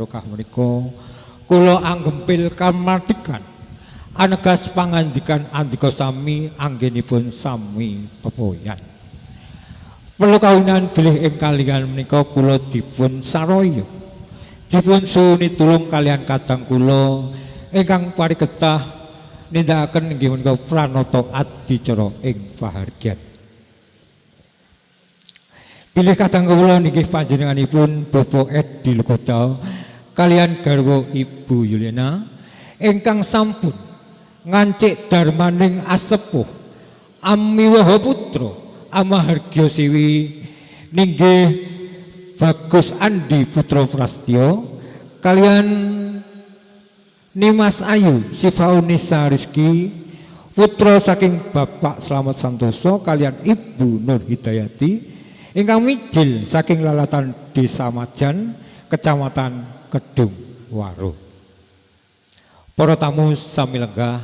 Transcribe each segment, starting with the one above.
barokah menika kula anggempil kamardikan anegas pangandikan andika sami anggenipun sami pepoyan. Perlu kaunan bilih ing kaliyan menika kula dipun saraya dipun suwuni tulung kalian kadang kula ingkang pariketah nindakaken inggih menika pranata adicara ing pahargyan. Bilih kadang kula nggih panjenenganipun Bapak Edi Lukoda kalian garwa Ibu Yuliana ingkang sampun ngancik darmaning asepuh amiwaha putra Amahargya Siwi ninggih Bagus Andi Putra Prastyo kalian Nimas Ayu Sifaunisa Rizki putra saking Bapak Slamet Santoso kalian Ibu Nur Hidayati ingkang mijil saking lalatan Desa Majan Kecamatan Kedung Waruh. Para tamu sami lenggah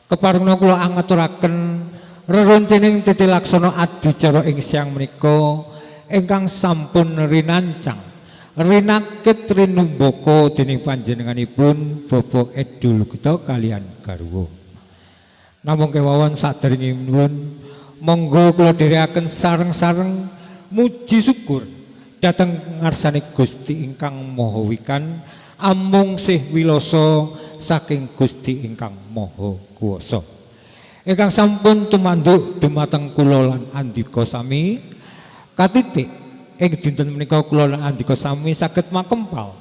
keparengna kula angaturaken reroncening titilaksana adicara ing siang menika ingkang sampun rinancang rinakit rinumbaka dening panjenenganipun Bapak Edul Lukoda kalian garwa. Namung kewawon saderengipun monggo kula dherekaken sareng-sareng muji syukur dhateng ngarsane Gusti ingkang Maha Wikan amung sih wilasa saking Gusti ingkang Maha Kuwasa. Ingkang sampun tumanduk dumateng kula lan andika sami katitik ing dinten menika kula lan andika sami saged makempal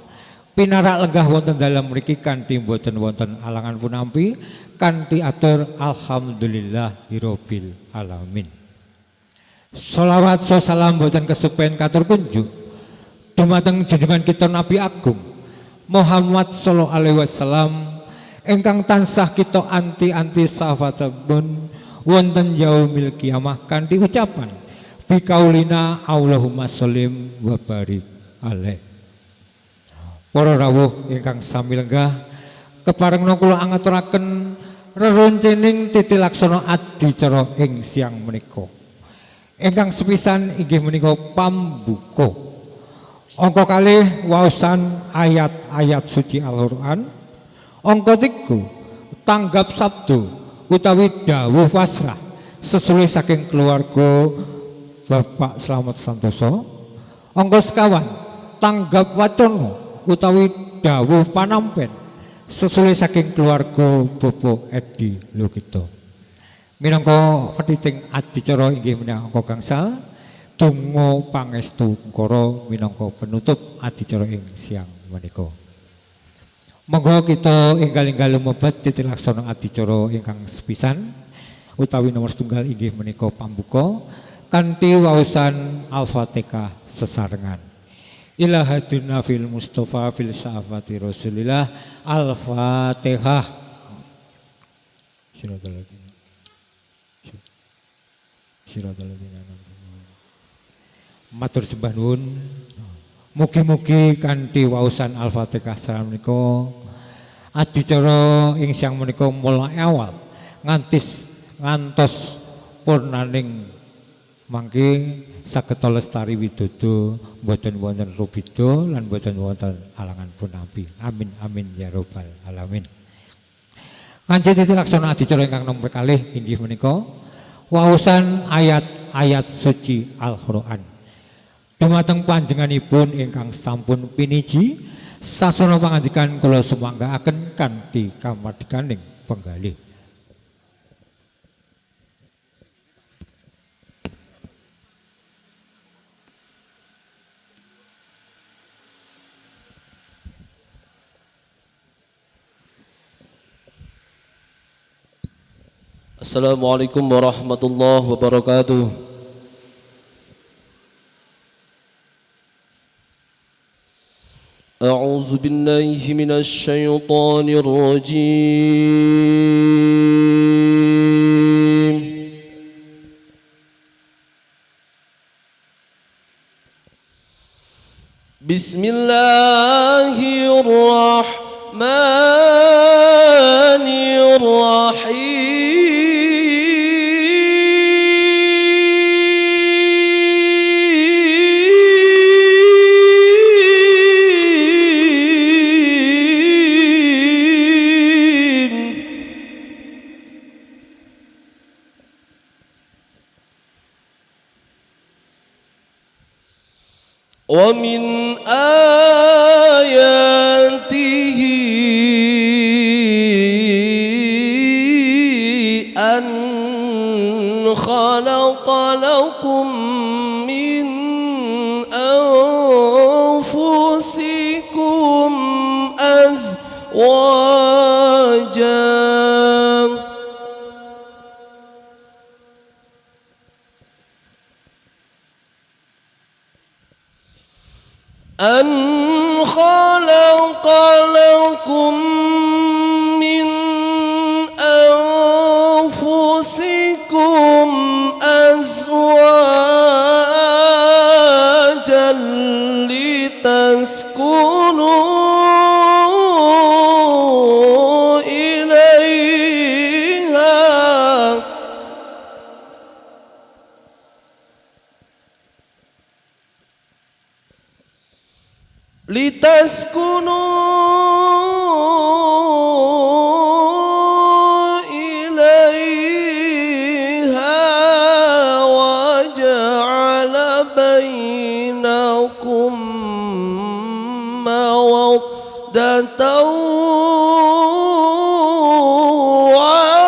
pinarak lenggah wonten dalam mriki kanthi boten wonten alangan punampi kanthi atur alhamdulillahirabbil alamin. Sholawat salam boten kesupen katur kunjuk dumateng junjungan kita Nabi Agung Muhammad sallallahu alaihi wasallam ingkang tansah kita anti-anti sahabatipun wonten yaumil kiamah kanthi ucapan bikaulina Allahumma shollim wa barik alaih. Para rawuh ingkang sami lenggah keparengna kula angaturaken reroncening titilaksana adicara ing siang menika ingkang sepisan inggih menika pambuka angka kalih waosan ayat-ayat suci Al-Qur'an. Angka 3 tanggap sabdo utawi dawuh pasrah sesuai saking keluarga Bapak Slamet Santoso. Angka 1 tanggap wacana utawi dawuh panampen sesuai saking keluarga Bapak Edi Lukoda. Minangka petiting adicara inggih menika angka gangsal donga pangestu Ngkara minangka penutup adicara ing siang menika. Monggo kita enggal-enggal lumebet titilaksana adicara ingkang sepisan utawi nomor setunggal inggih menika pambuka kanthi waosan Al-Fatihah sesarengan. Ilahaduna fil Mustafa fil sahabati Rasulillah Al-Fatihah. Matur sembah nuwun. Mugi-mugi kanthi waosan Al-Fatihah salam menika adicara ing siang menika mulai awal ngantos purnaning mangke saged lestari widodo mboten wonten rubida lan mboten wonten alangan punampi. Amin amin ya rabbal alamin. Kanthi titilaksana adicara ingkang nomor kalih inggih menika waosan ayat-ayat suci Al-Qur'an. Dumateng panjenenganipun ingkang sampun piniji sasana pangandikan kula sumanggaaken kanthi kamardikaning penggalih. Assalamualaikum warahmatullahi wabarakatuh. أعوذ بالله من الشيطان الرجيم بسم الله الرحمن الرحيم ومن آياته أن خلق لكم من أنفسكم أزواجا أن خلق لكم من أنفسكم أزواجا لتسكنوا إليها وجعل بينكم مودة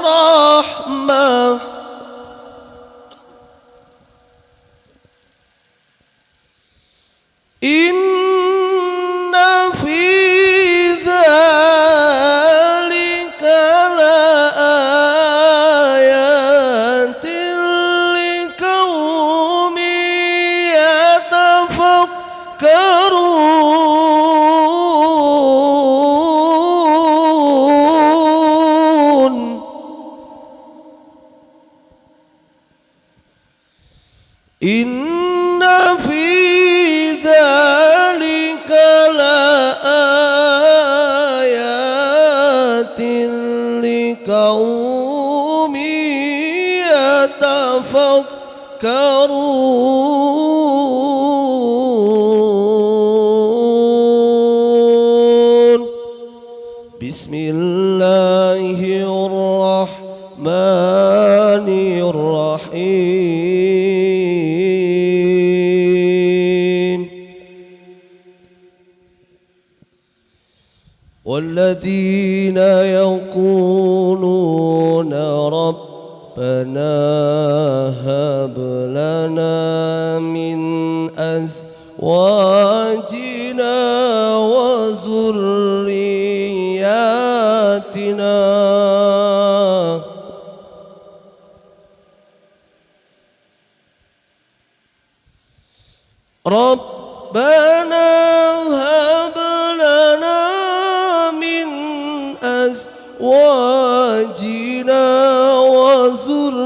ورحمة إن في ذلك لآيات لقوم يتفكرون إن في ذلك لآيات لقوم يتفكرون بسم الله الرحمن الرحيم والذين يقولون ربنا هب لنا من أزواجنا وذرياتنا ربنا هب لنا من أزواجنا وذرياتنا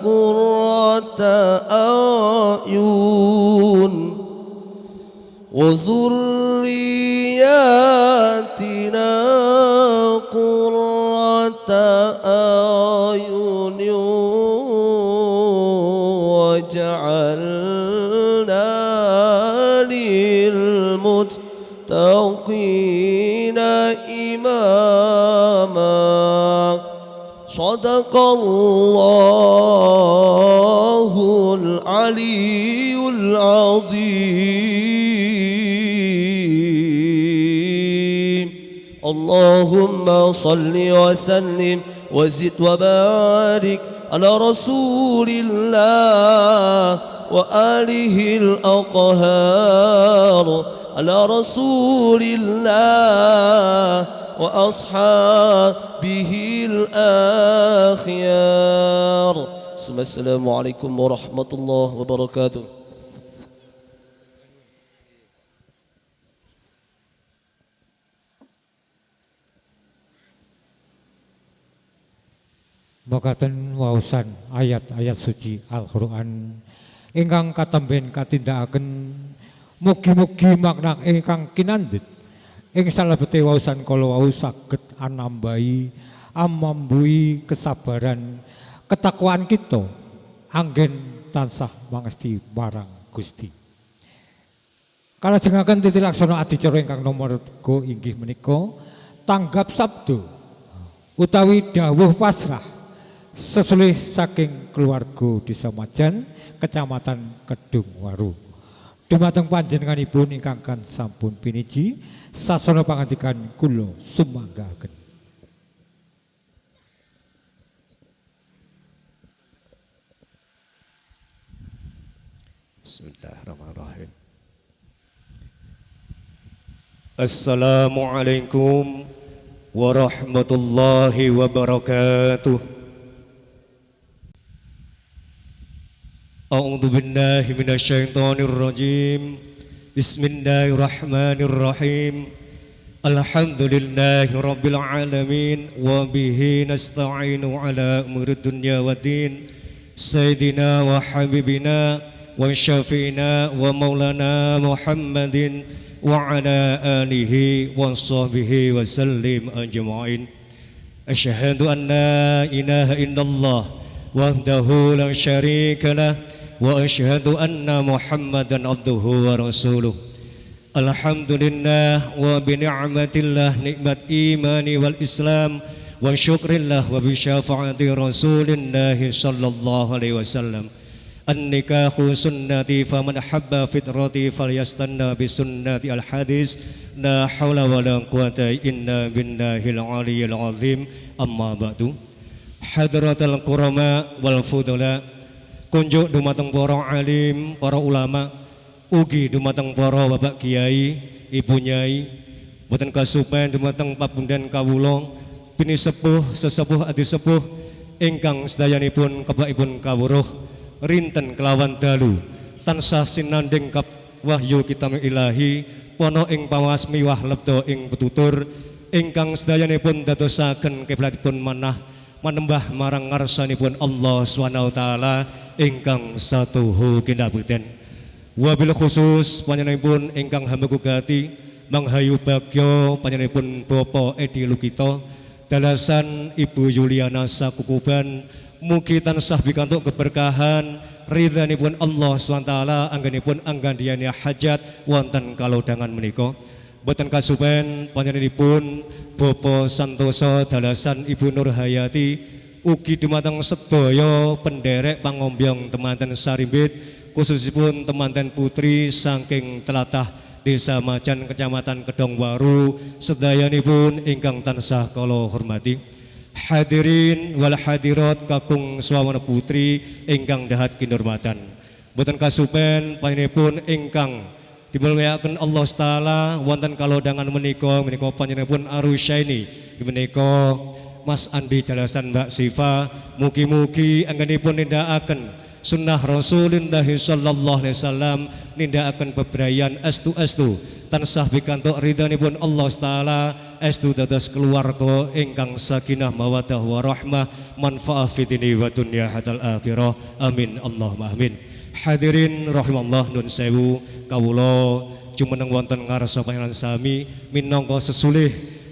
قرة أعين قرة أعين وجعلنا للمتقين إماما صدق الله العلي العظيم اللهم صل وسلم وزد وبارك على رسول الله وآله الأطهار على رسول الله وأصحابه الأخيار ثم السلام عليكم ورحمة الله وبركاته. Makaten waosan ayat-ayat suci Al-Qur'an ingkang katemben katindakaken mugi-mugi makna ingkang kinandhet ing salebete waosan kala wau saged anambahi amambui kesabaran ketakwaan kita anggen tansah mangesti marang Gusti. Kalajengaken titilaksana adicara ingkang nomor 3 inggih menika tanggap sabdo utawi dawuh pasrah sesulih saking keluarga Desa Majan, Kecamatan Kedungwaru. Dumateng panjenenganipun ingkang kan sampun piniji, sasana pangandikan kula sumanggaken. Bismillahirrahmanirrahim. Assalamualaikum warahmatullahi wabarakatuh. A'udzu billahi minasyaitonir rajim. Bismillahirrahmanirrahim. Alhamdulillahi rabbil alamin wa bihi nasta'inu ala umuri dunya waddin. Sayyidina wa habibina wa syafi'ina wa maulana Muhammadin wa ala alihi wa sahbihi wa sallim ajma'in. Asyhadu an la ilaha illallah wahdahu la syarika lah wa asyhadu anna Muhammadan abduhu wa rasuluh. Alhamdulillah wa bi ni'matillah nikmat imani wal islam wa syukrillah wa bi syafaati rasulillah sallallahu alaihi wasallam. An-nikahu sunnati faman habba fitrati falyastanna bi sunnati al-hadis. La haula wa la quwata illa billahil aliyyil azim. Amma ba'du. Hadratal qurama wal fudula, kunjuk dumateng para alim, para ulama, ugi dumateng para bapak kiai, ibu nyai, boten kasupen dumateng papundan kawula, bini sepuh, sesepuh adi sepuh ingkang sedayanipun kebakipun kawruh rinten kelawan dalu tansah sinanding kap wahyu kitab ilahi pono ing pawasmi wah lebda ing petutur ingkang sedayanipun dadosaken kiblatipun manah manembah marang ngarsanipun Allah Subhanahu wa taala ingkang satuhu kinabekten. Wabil khusus panjenenganipun ingkang hamba gugati manghayu bagya panjenenganipun Bapak Edi Lukito dalasan Ibu Yuliana Sakukuban. Mugi tansah pikantuk keberkahan ridhanipun Allah SWT anggenipun anggandiyane hajat wonten kalodhangan menika. Boten kasupen panjenenganipun Bapak Santoso dalasan Ibu Nur Hayati ugi dumateng sedaya penderek pangombyong temanten Sarimbit khususipun temanten putri saking tlatah Desa Majan Kecamatan Kedungwaru sedayanipun ingkang tansah kula hormati. Hadirin wal hadirat kakung swawana putri ingkang dahat kinurmatan. Boten kasupen panjenenganipun ingkang dimulyakaken Allah Taala wonten kalodhangan menika panjenenganipun Arusyaini menika Mas Andi jalasan Mbak Sifa. Mugi-mugi anggenipun nindakaken sunnah Rasulullah sallallahu alaihi wasallam, nindakaken bebrayan estu-estu tansah pikantuk ridhanipun Allah Taala, estu dados keluarga ingkang sakinah mawaddah warahmah manfaat fitini wa dunya hatal akhirah. Amin Allahumma amin. Hadirin rahimallah nun sewu kawula jumeneng wonten ngarsa panjenengan sami minangka sesulih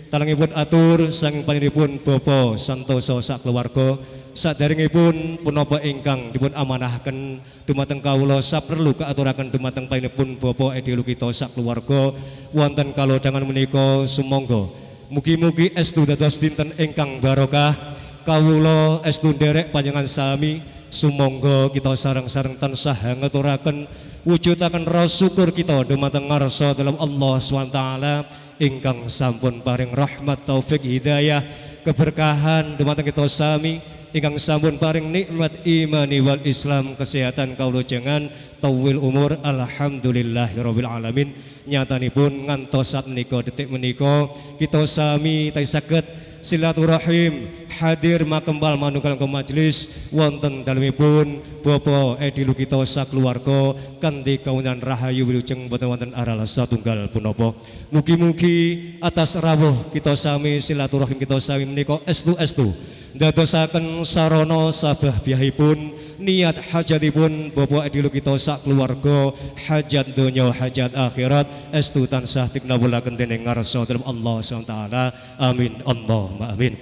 talangipun atur saking panjenenganipun Bapak Santoso sak keluarga. Saderengipun punapa ingkang dipun amanahken dumateng kawula saperlu kaaturaken dumateng panjenenganipun Bapak Edi Lukito sak keluarga wonten kalodhangan menika sumangga mugi-mugi estu dados dinten ingkang barokah kawula estu nderek panjenengan sami sumangga kita sareng-sareng tansah ngaturaken wujudaken rasa syukur kita dumateng ngarsa dalam Allah SWT ingkang sampun paring rahmat taufik hidayah keberkahan dumateng kita sami ingkang sampun paring nikmat imani wal Islam kesehatan kaulujengan tawil umur alhamdulillahirabbil alamin. Nyatanipun ngantos saat menika detik menika kita sami tansah saged silaturahim hadir makembal manunggal ke majelis wonten dalemipun Bapak Edi Lukito sakeluarga kanthi kaunan rahayu wilujeng boten wonten aral satunggal punapa. Mugi-mugi atas rawuh kita sami silaturahim kita sami menika estu-estu dadosaken sarana sabah biyahipun niat hajatipun Bapak Edi Lukito sak keluarga hajat donya hajat akhirat estu tansah tiknawulaken dening ngarsa dalem Allah SWT. Amin Allahumma amin.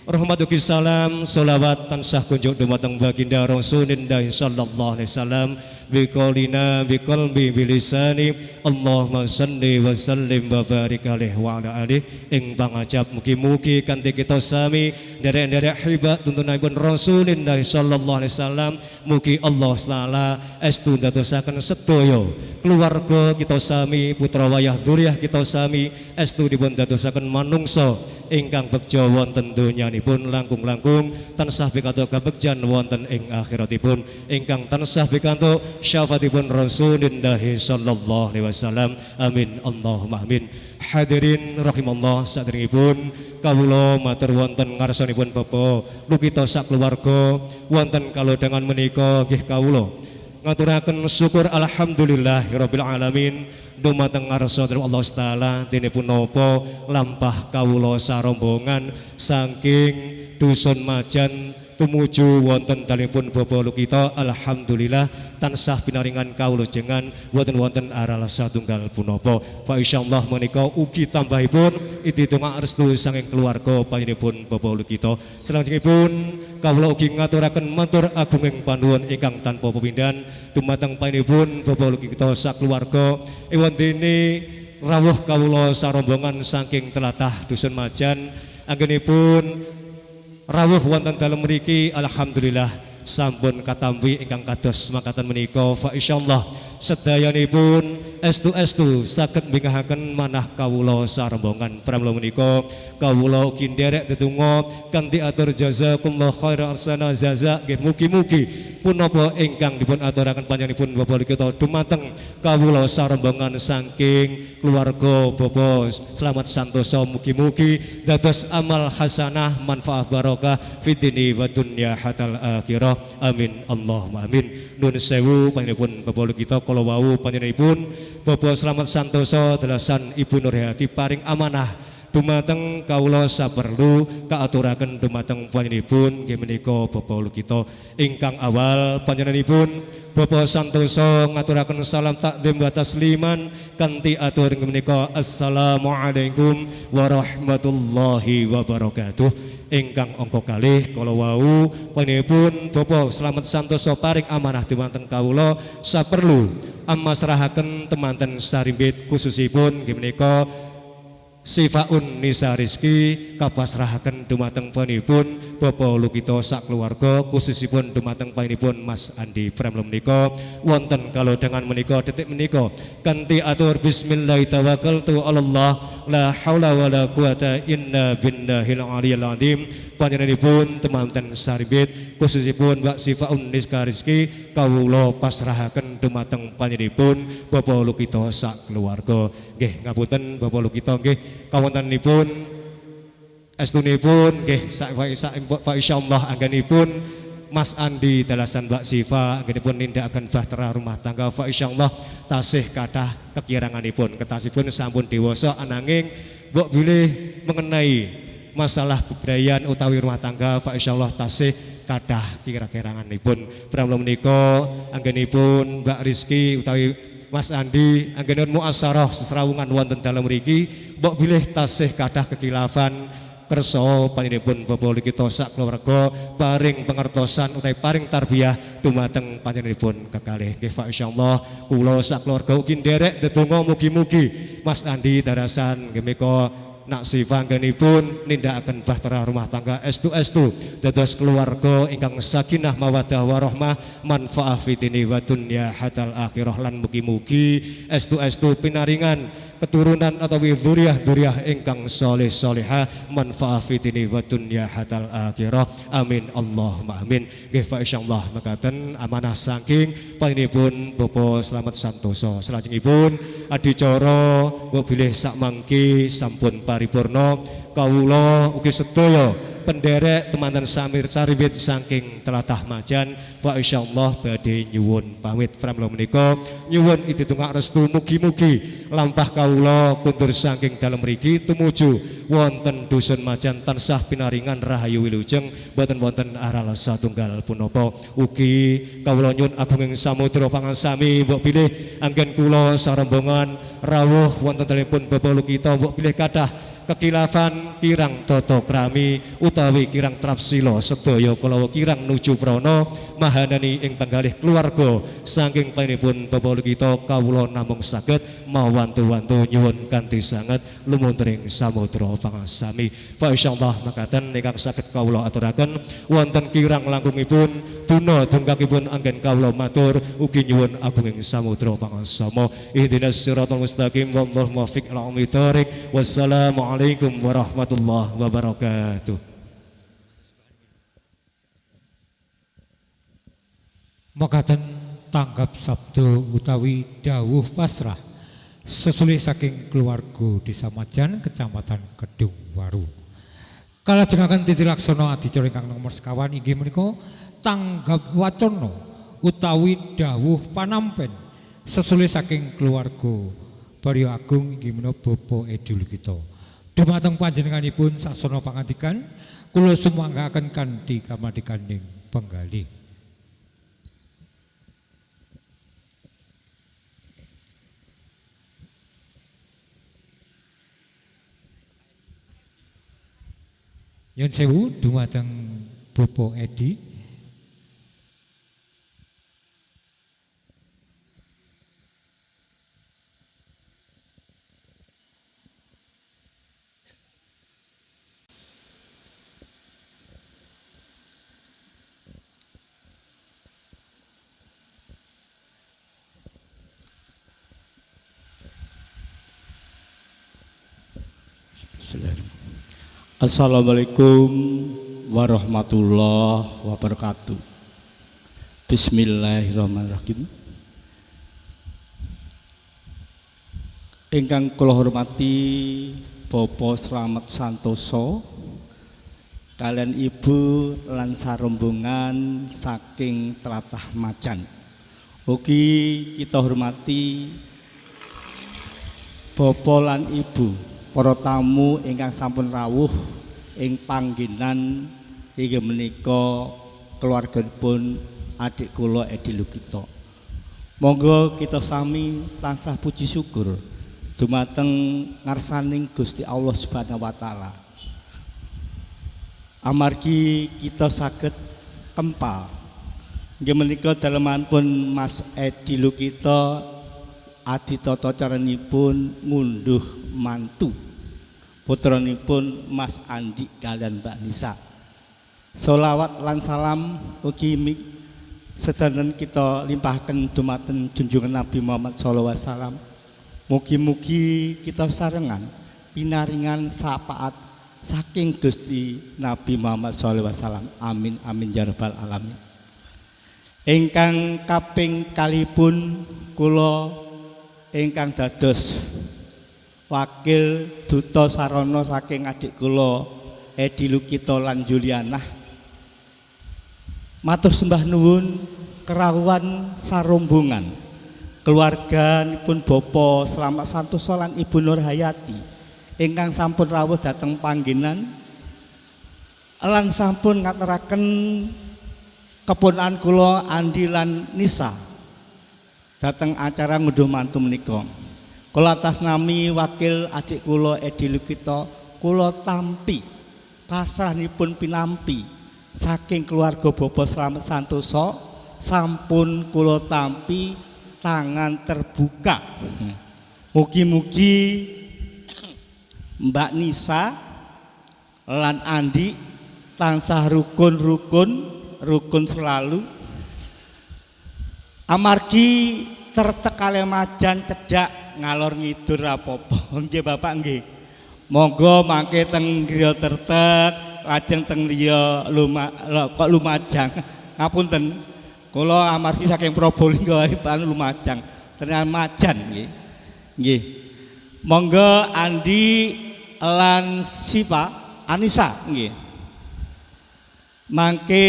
Rahmat ugi salam solawat tansah kunjuk dumateng baginda Rasulullah sallallahu alaihi wasallam biqaulina biqalbi bilisani Allahumma salli wa sallim wa barik alaihi wa ala alihi ing pangajab mugi-mugi kanthi kita sami derek-derek hibat tuntunipun Rasulullah sallallahu alaihi wasallam mugi Allah taala estu ndadosaken sedaya keluarga kita sami putra wayah dzurriyyah kita sami estu dipun dadosaken manungsa ingkang bekja wonten donyanipun langkung-langkung tansah pikantuk kabegjan wonten ing akhiratipun ingkang tansah pikantuk syafaatipun Rasulullah sallallahu alaihi wasallam amin Allahumma amin. Hadirin rahimallah saderengipun kawula matur wonten ngarsanipun Bapak Lukito sak keluarga wonten kalodhangan menika nggih kawula ngaturaken syukur alhamdulillahirabbil alamin dumateng ngarsa Allah taala dene punapa lampah kawula sarombongan saking dusun Majan tumuju wonten dalipun Bapak Lukito alhamdulillah tansah pinaringan kawulujengan wonten aral satunggal punapa fa insyaallah menika ugi tambahipun ititungak restu saking keluarga panjenenganipun Bapak Lukito salajengipun kawula ugi ngaturaken matur agunging panuwun ingkang tanpa pepindhan dumateng panjenenganipun Bapak Lukito sak keluarga ewondene rawuh kawula sarombongan saking tlatah dusun Majan anggenipun rawuh wonten dalem mriki alhamdulillah sampun katampi ingkang kados makaten menika fa insyaallah sedayanipun estu saged mbingahaken manah kawula sarombongan pramila menika kawula ugi nderek tetungga kanthi atur jazakumullah khairan ahsana jaza nggih mugi-mugi punapa ingkang dipun aturaken panjenenganipun Bapak Lukito dumateng kawula sarombongan saking keluarga Bapak selamat santosa mugi-mugi dados amal hasanah manfaat barokah fitini wa dunya hatal akhirah amin Allahumma amin. Nuwun sewu panjenenganipun Bapak Lukito kala wau panjenenganipun Bapak selamat santosa dalasan Ibu Nurhayati paring amanah dumateng kawula saperlu kaaturaken dumateng panjenenganipun nggih menika Bapak Lukito ingkang awal panjenenganipun Bapak santosa ngaturaken salam takdim wa tasliman kanthi atur menika assalamualaikum warahmatullahi wabarakatuh ingkang angka kalih kala wau panjenenganipun Bapak selamat santosa paring amanah dumateng kawula saperlu amasrahaken temanten sarimbit khususipun nggih menika Sifaun Nisa Rizki kapasrahaken dumateng panjenenganipun Bapak Lukito sak keluarga khususipun dumateng panjenenganipun Mas Andi pramila menika wonten kalodhangan menika detik menika kanthi atur bismillah tawakkaltu 'alallah la haula wala quwata illa billahil aliyil azim panjenenganipun temanten sarimbit khususipun Mbak Sifaun Nisa Rizki kawula pasrahaken dumateng panjenenganipun Bapak Lukito sak keluarga nggih ngapunten Bapak Lukito nggih kawontenipun estunipun nggih sak insyaallah anggenipun Mas Andi dalasan Mbak Sifa anggenipun nindakaken bahtera rumah tangga fa insyaallah tasih kathah kekiranganipun ketasipun sampun dewasa ananging mbok bilih mengenai masalah keberayaan utawi rumah tangga fa insyaallah tasih kathah kira-kiranganipun pramila menika anggenipun Mbak Rizki utawi Mas Andi anggenipun muasarah sesrawungan wonten dalem mriki mbok bilih tasih kathah kekilafan kersa panjenenganipun Bapak Lukito sak keluarga paring pengertosan utawi paring tarbiyah dumateng panjenenganipun kekalih nggih fa insyaallah kula sak keluarga ugi nderek ndedonga mugi-mugi Mas Andi darasan nggih menika nak sifanggenipun nindakaken bahtera rumah tangga estu dados keluarga ingkang sakinah mawaddah warahmah manfaat fitini wa dunya hatal akhirah lan mugi-mugi estu pinaringan keturunan atau dzurriyyah ingkang saleh salehah manfaat fitini wa dunya hatal akhirah amin Allahumma amin nggih fa insyaallah mekaten amanah saking panjenenganipun Bapak selamat santosa salajengipun adicara mbok bilih sak mangke sampun paripurna kawula ugi sedaya penderek temanten samir saribit saking tlatah Majan fa insyaallah badhe nyuwun pamit pramila menika nyuwun ititungak restu mugi-mugi lampah kawula kundur saking dalem mriki tumuju wonten dusun Majan tansah pinaringan rahayu wilujeng boten wonten aral satunggal punapa ugi kawula nyuwun agunging samudra pangasami mbok pilih anggen kula sarombongan rawuh wonten dalipun Bapak Lukito mbok pilih kathah kekilafan kirang tata krami utawi kirang trapsila sedaya kula kirang nuju prana mahanani ing penggalih keluarga saking panjenenganipun Bapak kita kawula namung saged mawantu-wantu nyuwun kanthi sanget lumunturing samudra pangasami. Fa insyaallah makaten ingkang saged kawula aturaken wonten kirang langkungipun duna dungkakipun anggen kawula matur ugi nyuwun agunging samudra pangasama. Ihdinas siratal mustaqim wallahu muwaffiq ila aqwamit. Wassalamualaikum warahmatullahi wabarakatuh. Makaten tanggap sabda utawi dawuh pasrah sesulih saking keluarga Desa Majan Kecamatan Kedung Waru. Kalajengaken titilaksana adicara ingkang nomor sekawan inggih menika tanggap wacana utawi dawuh panampen sesulih saking keluarga Baryo Agung inggih menika Bapak Edi Lukito. Dumateng panjenenganipun sasana pangandikan kula sumanggaken kanthi kamardikaning penggalih. Yen sewu dumateng Bapak Edi. Assalamualaikum warahmatullahi wabarakatuh. Bismillahirrahmanirrahim. Ingkang kula hormati Bapak Slamet Santoso kalian Ibu lan sarombongan saking tlatah Majan. Ugi kita hormati Bapak lan Ibu para tamu ingkang sampun rawuh ing panggenan inggih menika keluarganipun adik kula Edi Lukito. Monggo kita sami tansah puji syukur dumateng ngarsaning Gusti Allah Subhanahu wa taala. Amargi kita saged kempal inggih menika dalemanipun Mas Edi Lukito aditata caranipun ngunduh mantu putranipun Mas Andi kalian Mbak Nisa. Sholawat lan salam ugi sedanten kita limpahkan dumateng junjungan Nabi Muhammad SAW. Mugi-mugi kita sarengan pinaringan syafaat saking Gusti Nabi Muhammad SAW. Amin amin ya rabbal alamin. Ingkang kaping kalipun kula ingkang dados wakil duta sarana saking adik kula Edi Lukito lan Juliana. Matur sembah nuwun kerawuhan sarombongan keluarganipun Bapak Slamet Santoso lan Ibu Nur Hayati ingkang sampun rawuh dhateng panggenan lan sampun ngaturaken keponakan kula Andi lan Nisa dhateng acara ngunduh mantu menika. Kula atas nami wakil adik kula Edi Lukito kula tampi pasrahnipun pinampi saking keluarga Bapak Slamet Santoso sampun kula tampi tangan terbuka. Mugi-mugi Mbak Nisa lan Andi tansah rukun selalu amargi tertekale Majan cedak ngalor ngidur apa-apa. Nggih Bapak nggih. Monggo mangke teng griya tertek lajeng teng liya Lumajang. Ngapunten. Kula amargi saking Probolinggo pan Lumajang. Ternyata Majan nggih. Nggih. Monggo Andi lan Sipa Anissa nggih. Mangke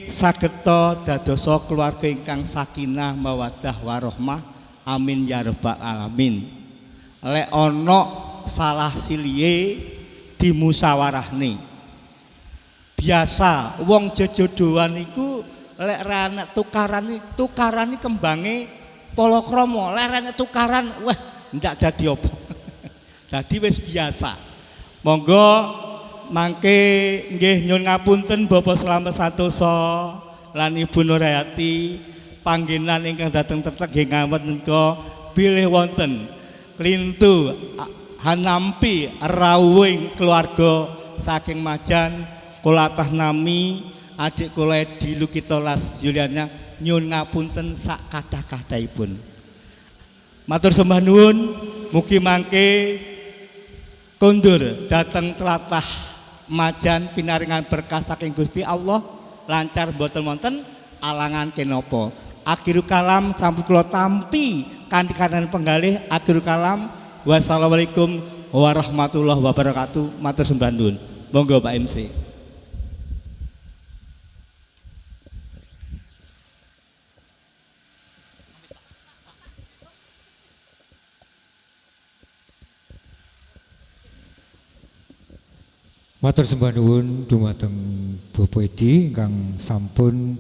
sageta dadosa keluarga ingkang sakinah mawaddah warahmah. Amin ya rabbal alamin. Lek ana salah silihe dimusawarahne. Biasa wong jejodohan iku lek ra enek tukaran kembange palakrama. Lek ra enek tukaran wah ndak dadi apa. Dadi wis biasa. Monggo mangke nggih nyuwun ngapunten Bapak Slamet Santoso lan Ibu Nurhayati panggenan ingkang dateng tetep nggih ngawet menika bilih wonten klintu hanampi rawuhing keluarga saking Majan kula atah nami adik kula Edi Lukitolas Yuliana nyuwun ngapunten sak kathah-kathahipun. Matur sembah nuwun mugi mangke kondur dateng tlatah Majan pinaringan berkah saking Gusti Allah lancar mboten wonten alangan kenapa. Akhirul kalam sampun kula tampi kanthi kanan penggalih akhirul kalam. Wassalamualaikum warahmatullahi wabarakatuh. Matur sembah nuwun. Monggo Pak MC. Matur sembah nuwun dumateng Bapak Edi ingkang sampun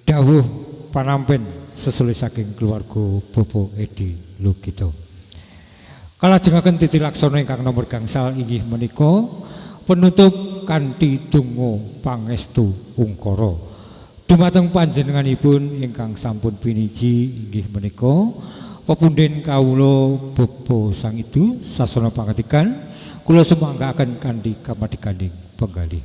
dawuh panampen sesuai saking keluarga Bapak Edi Lukito. Kalajengaken titi laksana ingkang nomor gangsal inggih menika penutup kanthi donga pangestu ungkara. Dumateng panjenenganipun ingkang sampun piniji inggih menika pepundhen kawula Bapa Sang Idu sasana pangetikan kula sumanggaken kanthi kamadhikaning penggalih.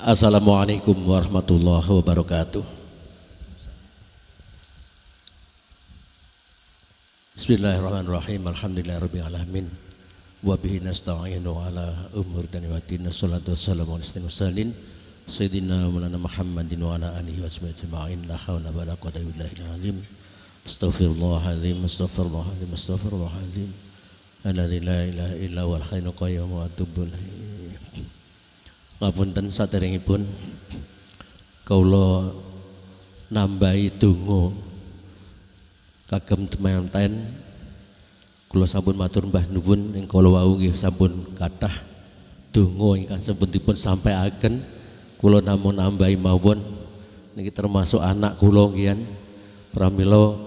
Assalamualaikum warahmatullahi wabarakatuh. Bismillahirrahmanirrahim. Alhamdulillahirabbil alamin. Wa bihi nasta'inu ala umur daniwatin. Wassalatu wassalamu ala mursalin sayyidina Maulana Muhammadin wa ala alihi washabihi ajma'in. La haula wala quwwata illa billahil azim. Astaghfirullahalazim, astaghfirullahalazim, astaghfirullahalazim. Alladzi la ilaha illa huwal hayyul qayyum wa atubu ilaihi. Ngapunten saderengipun kawula nambahi donga kagem temanten kula sampun matur mbah nuwun ing kala wau nggih sampun kathah donga ingkang sampun dipun sampaiaken kula namung nambahi mawon niki termasuk anak kula nggih pramila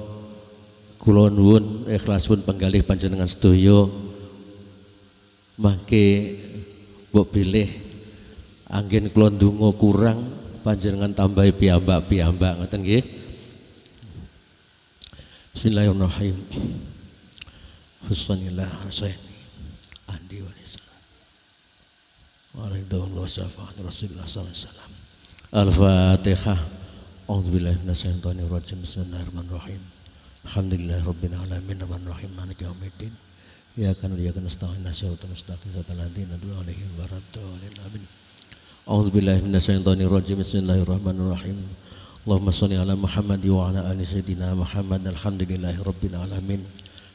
kula nuwun ikhlasun penggalih panjenengan sedaya mangke mbok bilih anggen kula ndonga kurang panjenengan tambahi piyambak-piyambak ngoten nggih. Bismillahirrahmanirrahim. Husnillah Husaini andi wa nisa. Waalaikumsalam syafaat Rasulullah sallallahu alaihi wasallam. Al-Fatihah. A'udzubillahi minasyaitonir rajim. Bismillahirrahmanirrahim. Alhamdulillahirabbil alamin arrahmanirrahim maliki yaumiddin. Iyyaka na'budu wa iyyaka nasta'in ihdinas mustaqim siratal ladzina an'amta 'alaihim ghairil maghdubi 'alaihim. A'udzubillahi minasyaitonir rajim. Bismillahirrahmanirrahim. Allahumma shalli ala Muhammad wa ala ali sayyidina Muhammad. Alhamdulillahirabbil alamin.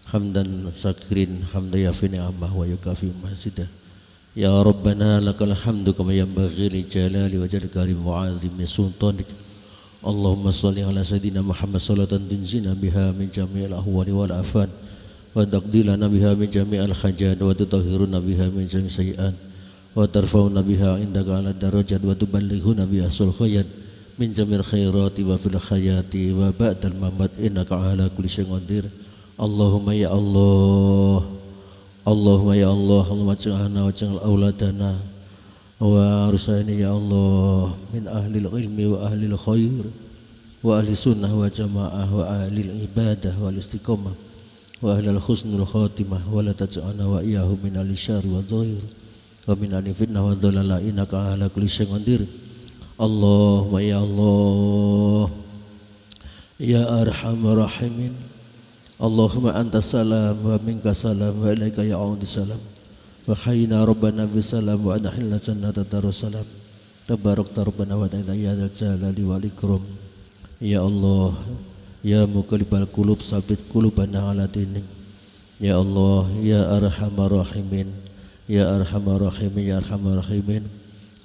Hamdan syakirin hamdan yafi ni'amah wa yukafi mahsidah. Ya Rabbana lakal hamdu kama yanbaghi li jalali wajhika wa 'azimi sultanik. Allahumma shalli ala sayyidina Muhammad salatan tunzina biha min jami'il ahwali wal afat wa taqdilana biha min jami'il hajat wa tutahhiruna biha min jami'is sayyi'at wa tarfa'una biha indaka ala darajat wa tuballighuna biha sul khayat min jamil khairati wa fil khayati wa ba'dal mamat innaka ala kulli syai'in qadir. Allahumma ya Allah, Allahumma ya Allah, Allahumma ja'alna wa ja'al auladana wa arsalni ya Allah min ahli ilmi wa ahli khair wa ahli sunnah wa jamaah wa ahli ibadah wa istiqamah wa ahli husnul khatimah wa la taj'alna wa iyyahum min ahli syarri wa dhair wa min ahli fitnah wa dhalala innaka ala kulli syai'in qadir. Allahumma ya Allah ya arhamar rahimin. Allahumma anta salam wa minka salam wa ilaika ya'udu salam wa hayyina rabbana bisalam wa adkhilna jannata darussalam tabarakta rabbana wa ta'ala ya dzal jalali wal ikram. Ya Allah, ya muqallibal qulub sabit qulubana ala dinik. Ya Allah, ya arhamar rahimin, ya arhamar rahimin, ya arhamar rahimin.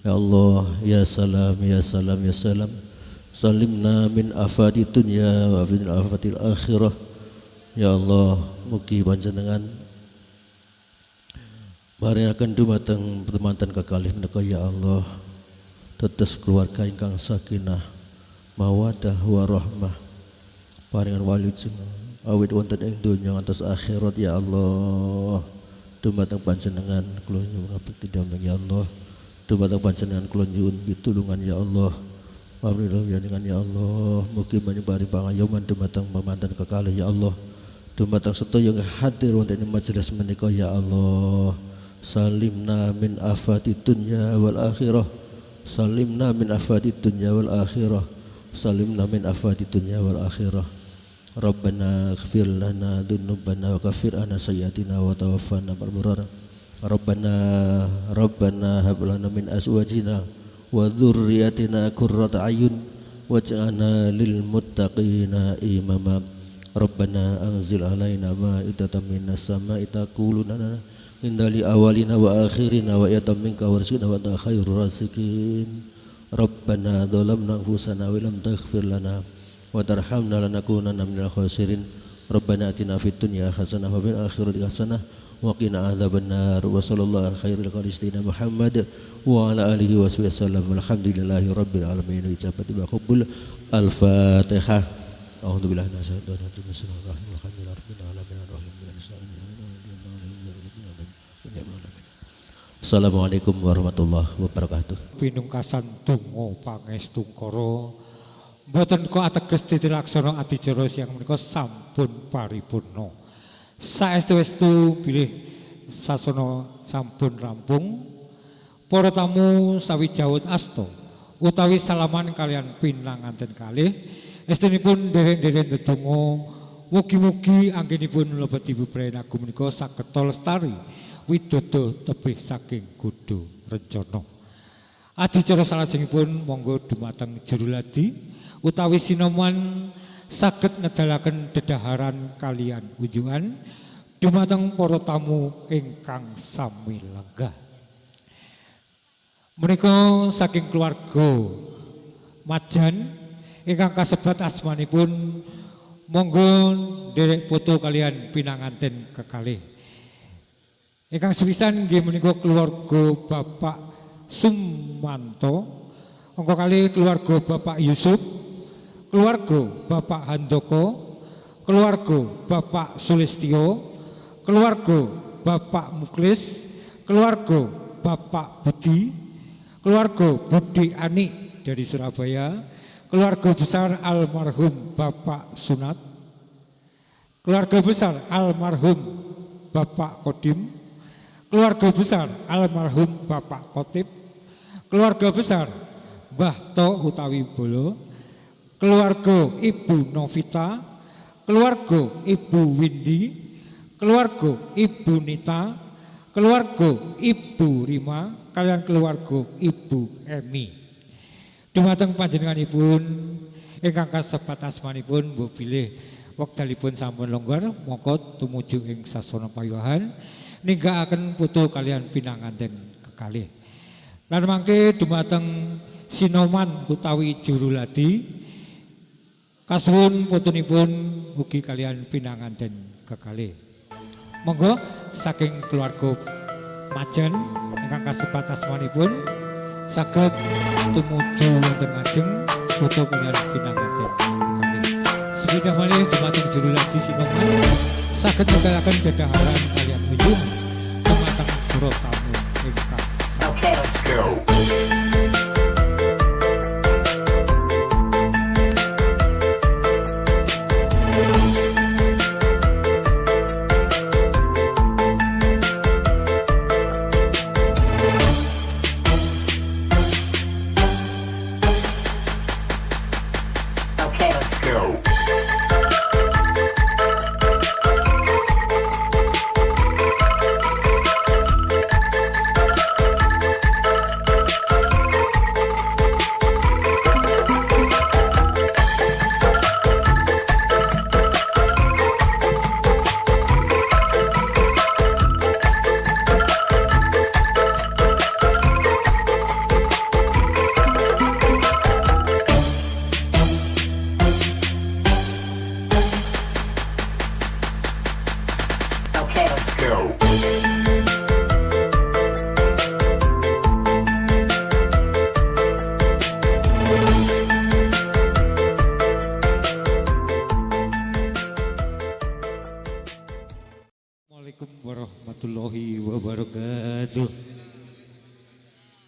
Ya Allah, ya salam, ya salam, ya salam. Salimna min afati dunya wa min afatil akhirah. Ya Allah, mugi panjenengan maringaken dumateng temanten kekalih menika ya Allah. Tetes keluarga ingkang sakinah, mawadah warahmah. Paringan walujeng awit wonten ing donya ngantos akhirat ya Allah. Dumateng panjenengan kula nyuwun pitidamel ya Allah. Dumateng panjenengan kula nyuwun pitulungan ya Allah. Pamrih dengan ya Allah. Mugi menyebari pangayoman dumateng pamanten kekalih ya Allah. Dumateng sedaya ingkang hadir wonten ing majelis menika ya Allah. Salimna min afati dunya wal akhirah. Salimna min afati dunya wal akhirah. Salimna min afati dunya wal akhirah. Rabbana ighfir lana dzunubana wa kaffir anna sayyi'atina wa tawaffana ma'al abrar. Rabbana hab lana min azwajina wa dzurriyyatina qurrata a'yun waj'alna lil muttaqina imama. Rabbana anzil alaina ma'idatan minas sama'i taqulu lana indali awalina wa akhirina wa yatam minka warzuqna wa anta khairur raziqin. Rabbana dhalamna anfusana wa lam taghfir lana wa tarhamna lanakunanna minal khasirin. Rabbana atina fid dunya hasanah wa fil akhirati hasanah wa qina adzabannar. Wa sallallahu ala khairil khalisina Muhammad wa ala alihi wa sahbihi wasallam. Alhamdulillahi rabbil alamin. Ijabati wa qabul. Al-Fatihah. A'udzu billahi minasyaitonir rajim. Bismillahirrahmanirrahim. Alhamdulillahi rabbil alamin arrahim. Assalamualaikum warahmatullahi wabarakatuh. Pinungkasan donga pangestu kara mboten kok ateges titilaksana adicara siang menika sampun paripurna. Saestu-estu bilih sasana sampun rampung. Para tamu sawijawut asta utawi salaman kalian pinanganten kalih. Estunipun derek-derek ndedonga mugi-mugi anggenipun mlebet Ibu Prayenagung menika saged lestari widodo tebih saking Gudo Rencana. Adicara salajengipun monggo dumateng juru ladi utawi sinoman saged ngedalaken dedaharan kalian unjukan dumateng para tamu ingkang sami lenggah. Menika saking keluarga Majan ingkang kasebat asmanipun monggo nderek foto kalian pinanganten kekalih. Ingkang sepisan nggih menika keluarga Bapak Sumanto, angka kalih keluarga Bapak Yusuf, keluarga Bapak Handoko, keluarga Bapak Sulistyo, keluarga Bapak Muklis, keluarga Bapak Budi, keluarga Budi Anik dari Surabaya, keluarga besar almarhum Bapak Sunat, keluarga besar almarhum Bapak Kodim, keluarga besar almarhum Bapak Kotip, keluarga besar Mbah To utawi Bolo, keluarga Ibu Novita, keluarga Ibu Windy, keluarga Ibu Nita, keluarga Ibu Rima, kalian keluarga Ibu Emi. Dumateng panjenenganipun ingkang kasebat asmanipun mbok bilih wekdalipun sampun longgar monggo tumuju ing sasana pawiwahan ninggakaken foto kalian pinanganten kekalih. Lan mangke dumateng sinoman utawi juru ladi kasuwun fotonipun ugi kalian pinanganten kekalih. Monggo saking keluarga Majan ingkang kasebat asmanipun saged tumuju wonten ngajeng foto kalian pinanganten kekalih. Sepidah malih dumateng juru ladi sinoman saged ngedalaken dedaharan kalian unjuk dumateng para tamu ingkang sami. Okay, let's go. Assalamualaikum warahmatullahi wabarakatuh.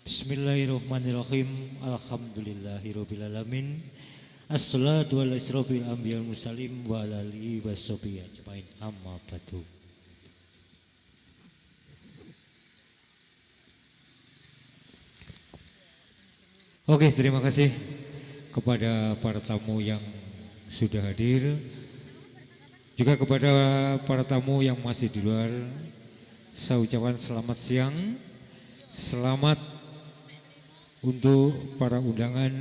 Bismillahirrahmanirrahim. Alhamdulillahirrabbilalamin. Assalatu ala asrofil anbiya wal mursalin wa ala alihi washabihi ajmain. Amma ba'du. Oke, terima kasih kepada para tamu yang sudah hadir. Juga kepada para tamu yang masih di luar, saya ucapkan selamat siang, selamat untuk para undangan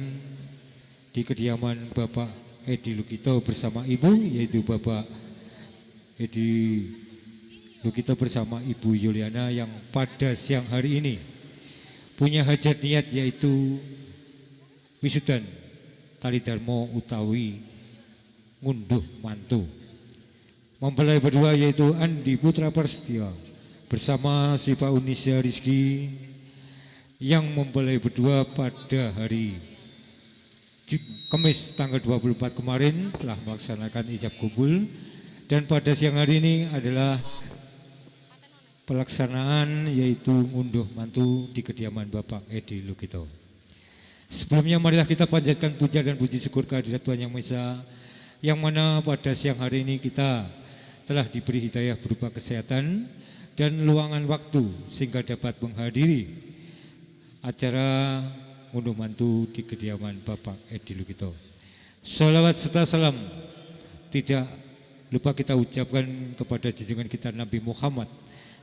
di kediaman Bapak Edi Lukito bersama Ibu, yaitu Bapak Edi Lukito bersama Ibu Yuliana yang pada siang hari ini punya hajat niat yaitu wisudan tali darmo utawi ngunduh mantu. Mempelai berdua yaitu Andi Putra Prasetyo bersama si Pak Unisya Rizky yang mempelai berdua pada hari Kamis tanggal 24 kemarin telah melaksanakan ijab kabul, dan pada siang hari ini adalah pelaksanaan yaitu ngunduh mantu di kediaman Bapak Edi Lukito. Sebelumnya marilah kita panjatkan puja dan puji syukur kehadirat Tuhan Yang Maha Esa, yang mana pada siang hari ini kita telah diberi hidayah berupa kesehatan dan luangan waktu sehingga dapat menghadiri acara ngunduh mantu di kediaman Bapak Edi Lukito. Salawat serta salam tidak lupa kita ucapkan kepada junjungan kita Nabi Muhammad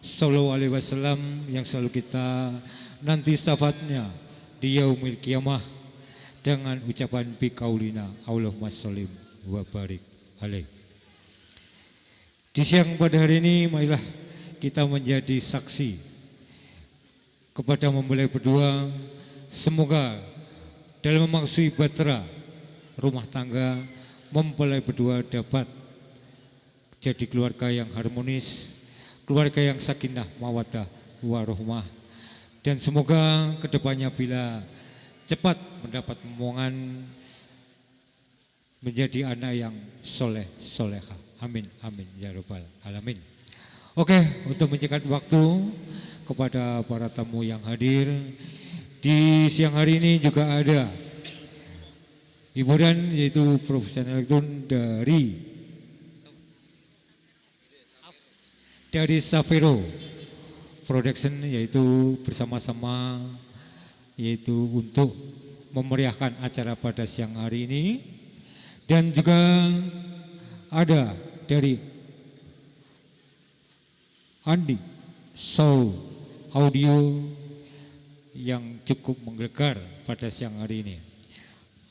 Sallallahu Alaihi Wasallam yang selalu kita nanti syafaatnya di yaumil kiamah dengan ucapan biqaulina Allahumma sholli wa barik alaih. Di siang pada hari ini marilah kita menjadi saksi kepada mempelai berdua. Semoga dalam memaksui bahtera rumah tangga mempelai berdua dapat jadi keluarga yang harmonis, keluarga yang sakinah mawaddah warahmah, dan semoga kedepannya bila cepat mendapat momongan menjadi anak yang soleh solehah. Amin, amin, ya rabbal alamin. Oke, untuk menyingkat waktu kepada para tamu yang hadir di siang hari ini juga ada hiburan yaitu profesional elektron dari Safiro Production, yaitu bersama-sama yaitu untuk memeriahkan acara pada siang hari ini, dan juga ada dari Andi Show Audio yang cukup menggelegar pada siang hari ini.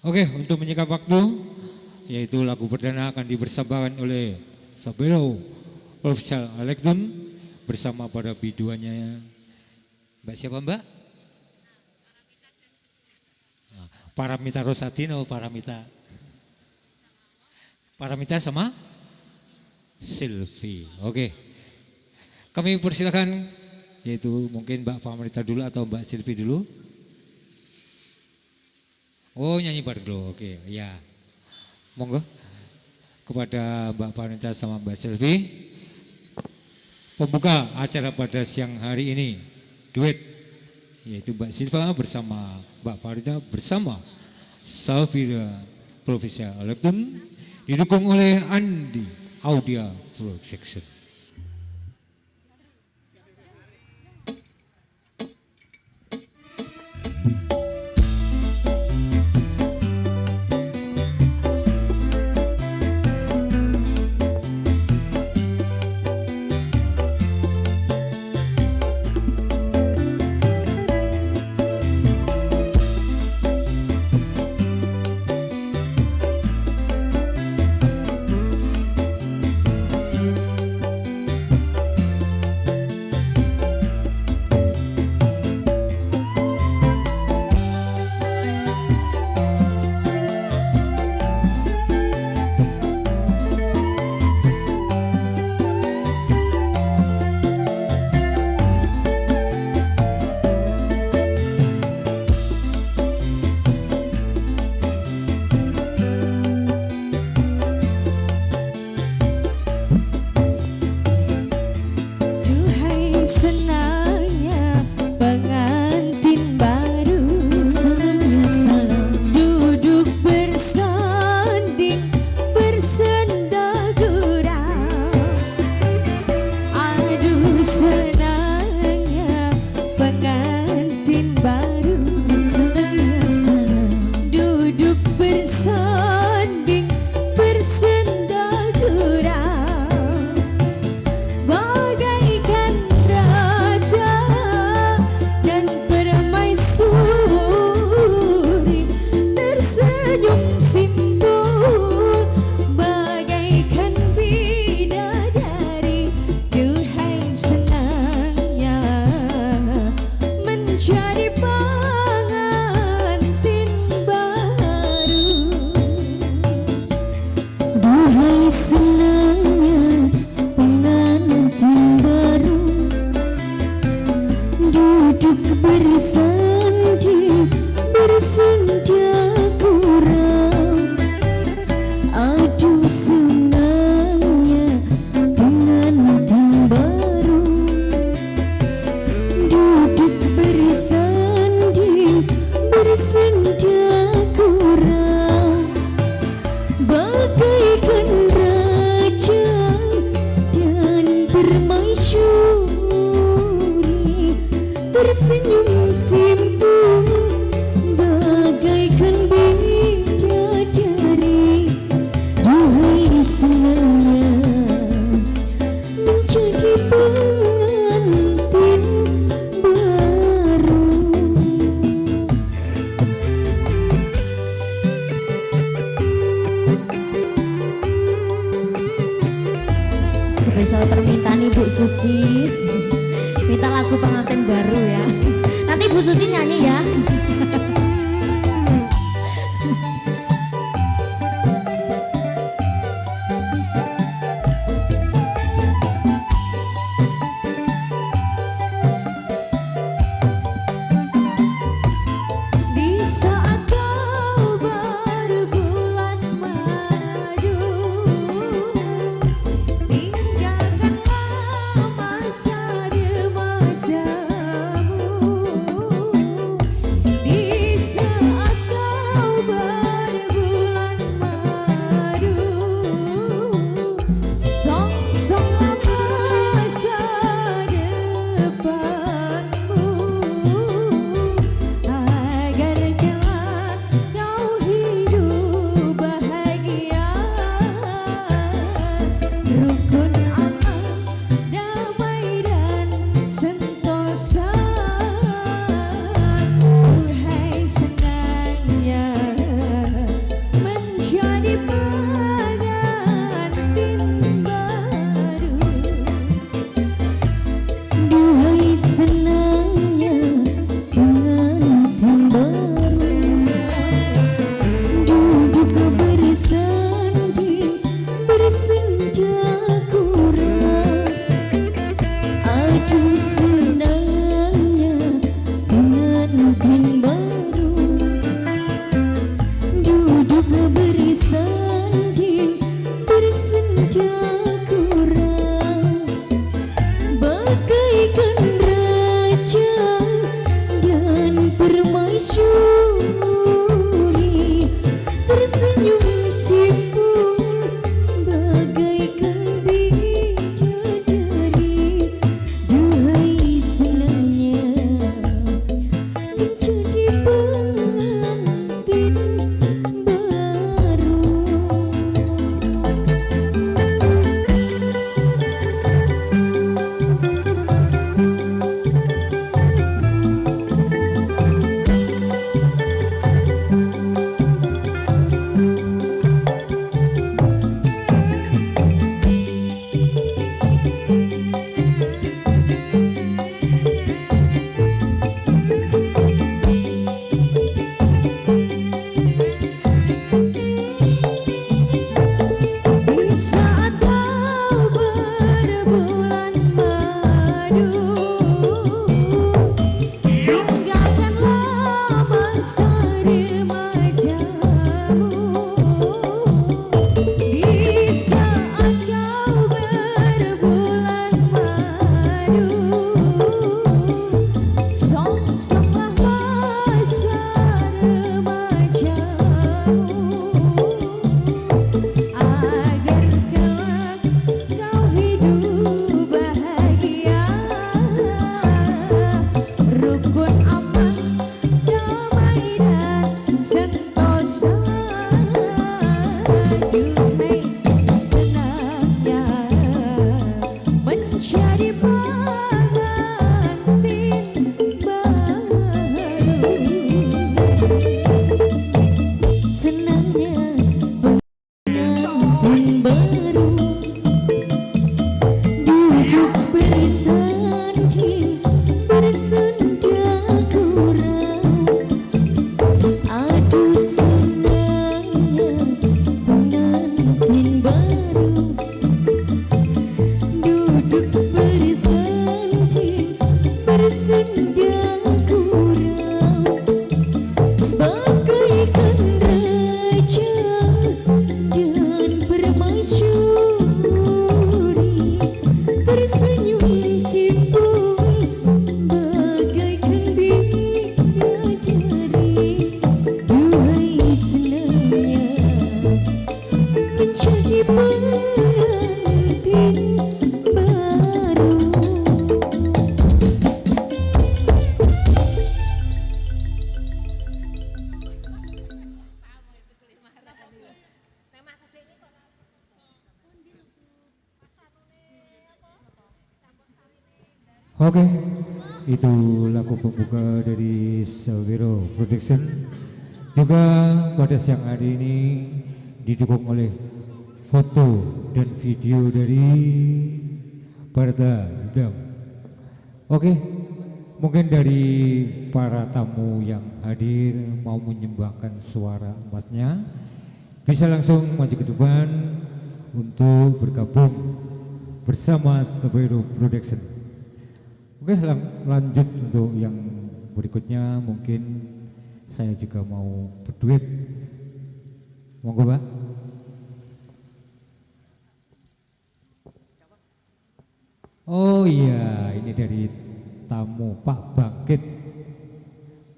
Oke, untuk menyingkat waktu yaitu lagu perdana akan dipersembahkan oleh Sabelo Professional Elektron bersama para biduannya. Mbak siapa Mbak? Paramita Rosatino, Paramita sama Silvi. Oke. Kami persilakan yaitu mungkin Mbak Paramita dulu atau Mbak Silvi dulu. Oh, nyanyi bareng. Oke, ya. Monggo kepada Mbak Paramita sama Mbak Silvi. Pembuka acara pada siang hari ini duet yaitu Mbak Silva bersama Mbak Paramita bersama Safira Professional Elektron didukung oleh Andi Audio Production. senangnya pengantin baru, duduk bersanding bersenda gurau. Aduh senangnya pengantin baru, duduk bersanding bersenda gurau, bagaikan raja dan permaisuri, tersenyum simpul bagaikan bidadari. Duhai senangnya menjadi pengantin baru. Duhai senangnya pengantin baru, duduk bersanding bersenda gurau. Aduh senangnya pengantin baru, duduk bersanding bersenda gurau, bagaikan raja dan permaisuri, tersenyum simpul bagaikan bidadari. Duhai senangnya menjadi pengantin baru. Spesial permintaan Ibu Suci, minta lagu pengantin baru ya. Nanti Ibu Suci nyanyi ya. Di saat kau berbulan madu, tinggalkanlah masa remajamu. Di saat kau berbulan madu, songsonglah masa depanmu, agar kelak kau hidup bahagia, rukun aman, damai dan sentosa. Duhai senangnya menjadi pengantin baru. Duhai senangnya pengantin baru, duduk bersanding bersenda gurau. Aduh senangnya pengantin baru, duduk bersanding bersenda gurau, bagaikan raja dan permaisuri, tersenyum simpul bagaikan bidadari. Duhai Oke, itu lagu pembuka dari Sawiro Production. Juga pada siang hari ini didukung oleh foto dan video dari Barta Hidam. Oke, mungkin dari para tamu yang hadir mau menyumbangkan suara emasnya, bisa langsung maju ke depan untuk bergabung bersama Sawiro Production. Oke, lanjut untuk yang berikutnya. Mungkin saya juga mau berduet. Monggo, Pak. Oh iya, ini dari tamu Pak Bangkit.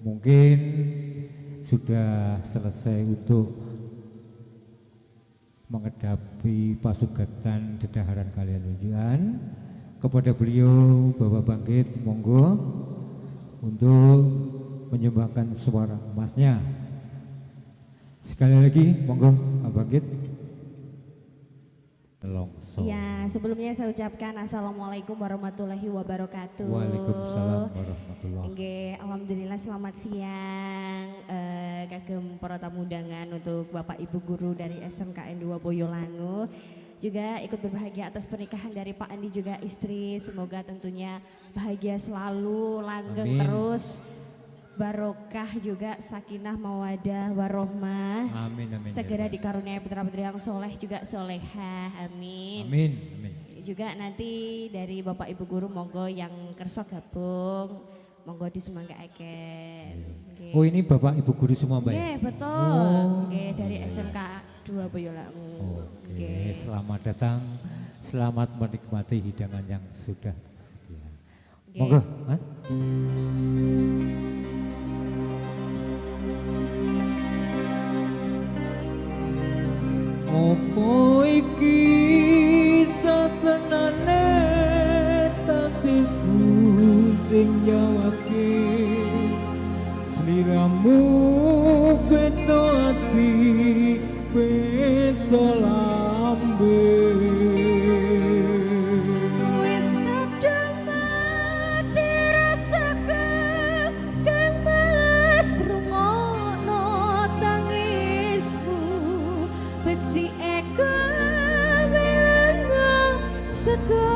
Mungkin sudah selesai untuk menghadapi pasugatan dedaharan kalian ujian. Kepada beliau Bapak Bangkit, monggo untuk menyumbangkan suara emasnya. Sekali lagi monggo Pak Bangkit. Ya, sebelumnya saya ucapkan Assalamualaikum warahmatullahi wabarakatuh. Waalaikumsalam warahmatullahi wabarakatuh. Alhamdulillah selamat siang kagem para tamu undangan untuk Bapak Ibu guru dari SMKN 2 Boyolangu. Juga ikut berbahagia atas pernikahan dari Pak Andi juga istri. Semoga tentunya bahagia selalu, langgeng Amin. terus, barokah juga, sakinah mawadah warohmah. Amin, amin. Segera dikaruniai putra-putri yang soleh juga solehah. Amin. Amin, amin. Juga nanti dari Bapak Ibu guru monggo yang kerso gabung, monggo disumanggaaken. Okay. Oh, ini Bapak Ibu guru semua, Mbak? Nggih, betul. Nggih, dari SMK 2 Boyolangu. Oke, selamat datang. Selamat menikmati hidangan yang sudah tersedia. Monggo, Mas. Opo iki satenane takdirku sing jawabke, sliramu beto ati beto lambe. Wis kadang mati rasaku kang mas rungono tangismu, beci eko wilango sego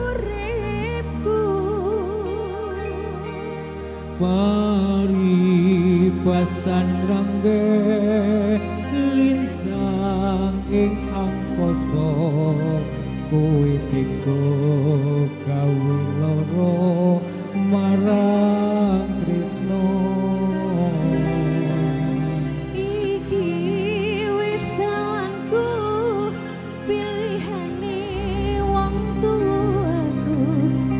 uripku. Pari pasan rangge lintang ing angkasa, kowe teko gawe lara marang tresno. Iki wis salanku, pilihane wong tuaku,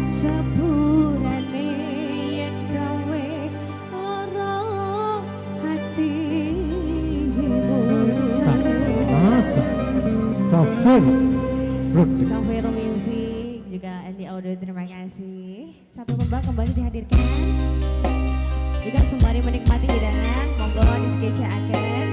sepurane yen gawe lara hatimu. Safir Production. Safiro Music juga Andi Audio, terima kasih. Satu lomba kembali dihadirkan. Juga sembari menikmati hidangan, monggo di sketch akan.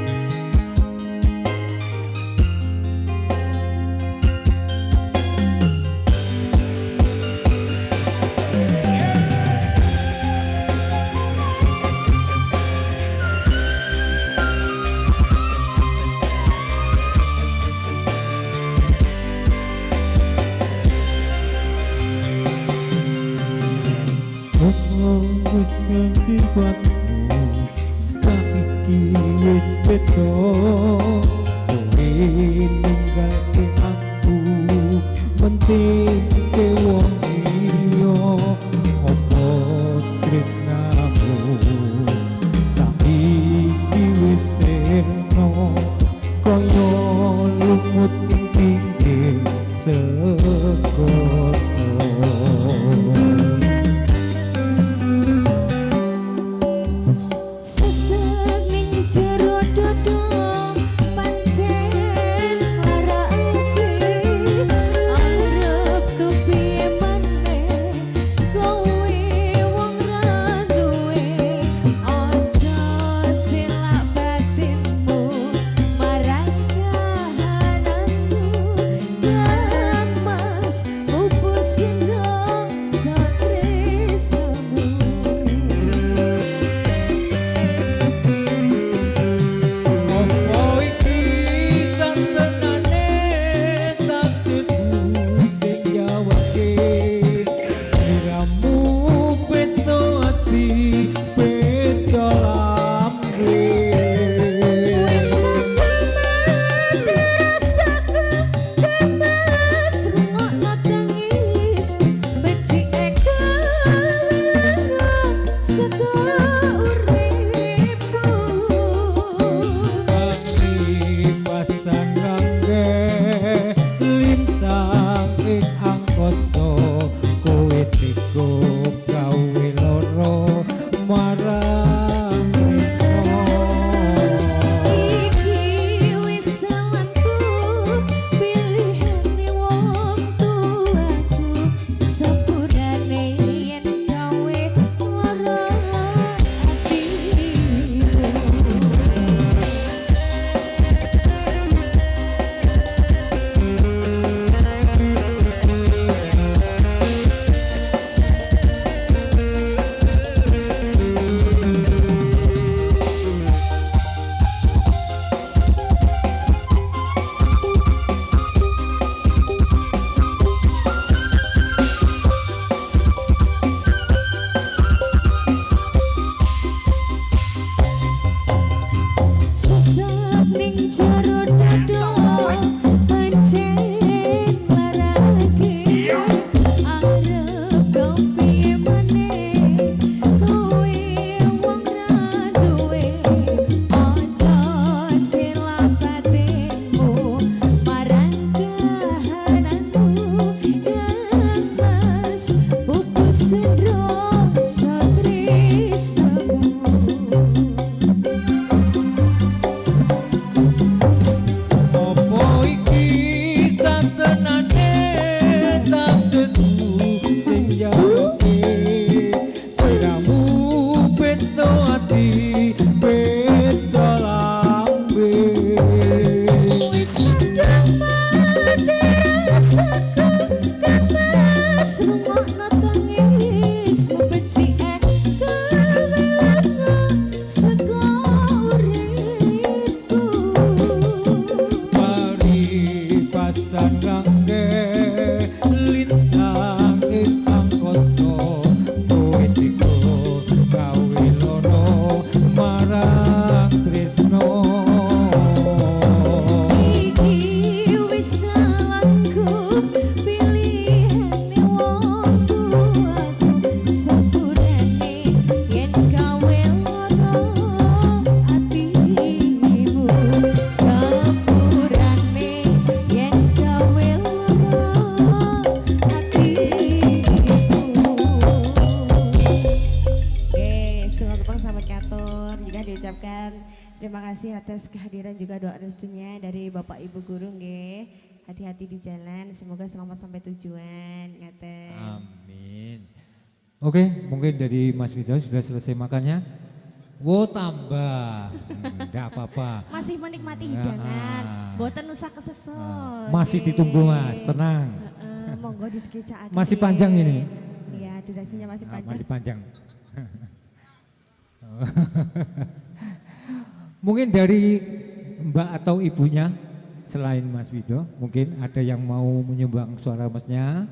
mripatmu saiki wis beda kowe ninggalke aku mentingke wong liya apa tresnamu saiki wis sirna kaya lumut ing pinggir segara. Sesek ning jero dodo pancen marake arep kepiye maneh kowe wong ra duwe aja silak batinmu marang kahananmu lan mas pupusin dong satresemu. Apa iki santenane takdirmu sing jawabke sliramu beda ati beda lambe. Wis mati rasaku kemas rungokno tangis becik eka saka uripku. Pasti pasan rangge lintang ing angkasa kowe teko gawe loro marang tresno. Iki wis dalanku pilihane wong tuaku sepurane yen gawe lara atiku. Sesek ning jero dodo pancen marake arep kepiye maneh kowe wong ra duwe aja silak batinmu marang kahananmu yang mas putus sendro satresnamu. Apa iki santenane takdirmu sing jawabke sliramu beda ati beda lambe. Wis mati rasaku kemas rungokno tangis becik eka saka uripku. Mari pasan rangge lintang ing angkasa kowe teko gawe loro marang tresno. Iki wis dalanku pilihane wong tuaku sepurane yen gawe lara atimu sepurane yen gawe lara atimu. Oke, selamat petang sahabat Katon. Juga diucapkan terima kasih atas kehadiran juga doa restunya dari Bapak Ibu Guru nggih. Hati-hati di jalan, semoga selamat sampai tujuan. Ngaten. Amin. Oke, mungkin dari Mas Widow sudah selesai makannya. Wo tambah, enggak apa-apa. Masih menikmati Ya, hidangan, boten usah kesesot. Masih Oke. ditunggu Mas, tenang. Monggo diskecak. Masih panjang ini. Iya, durasinya masih panjang. Masih panjang. Mungkin dari Mbak atau ibunya selain Mas Wido, mungkin ada yang mau menyumbang suara Masnya.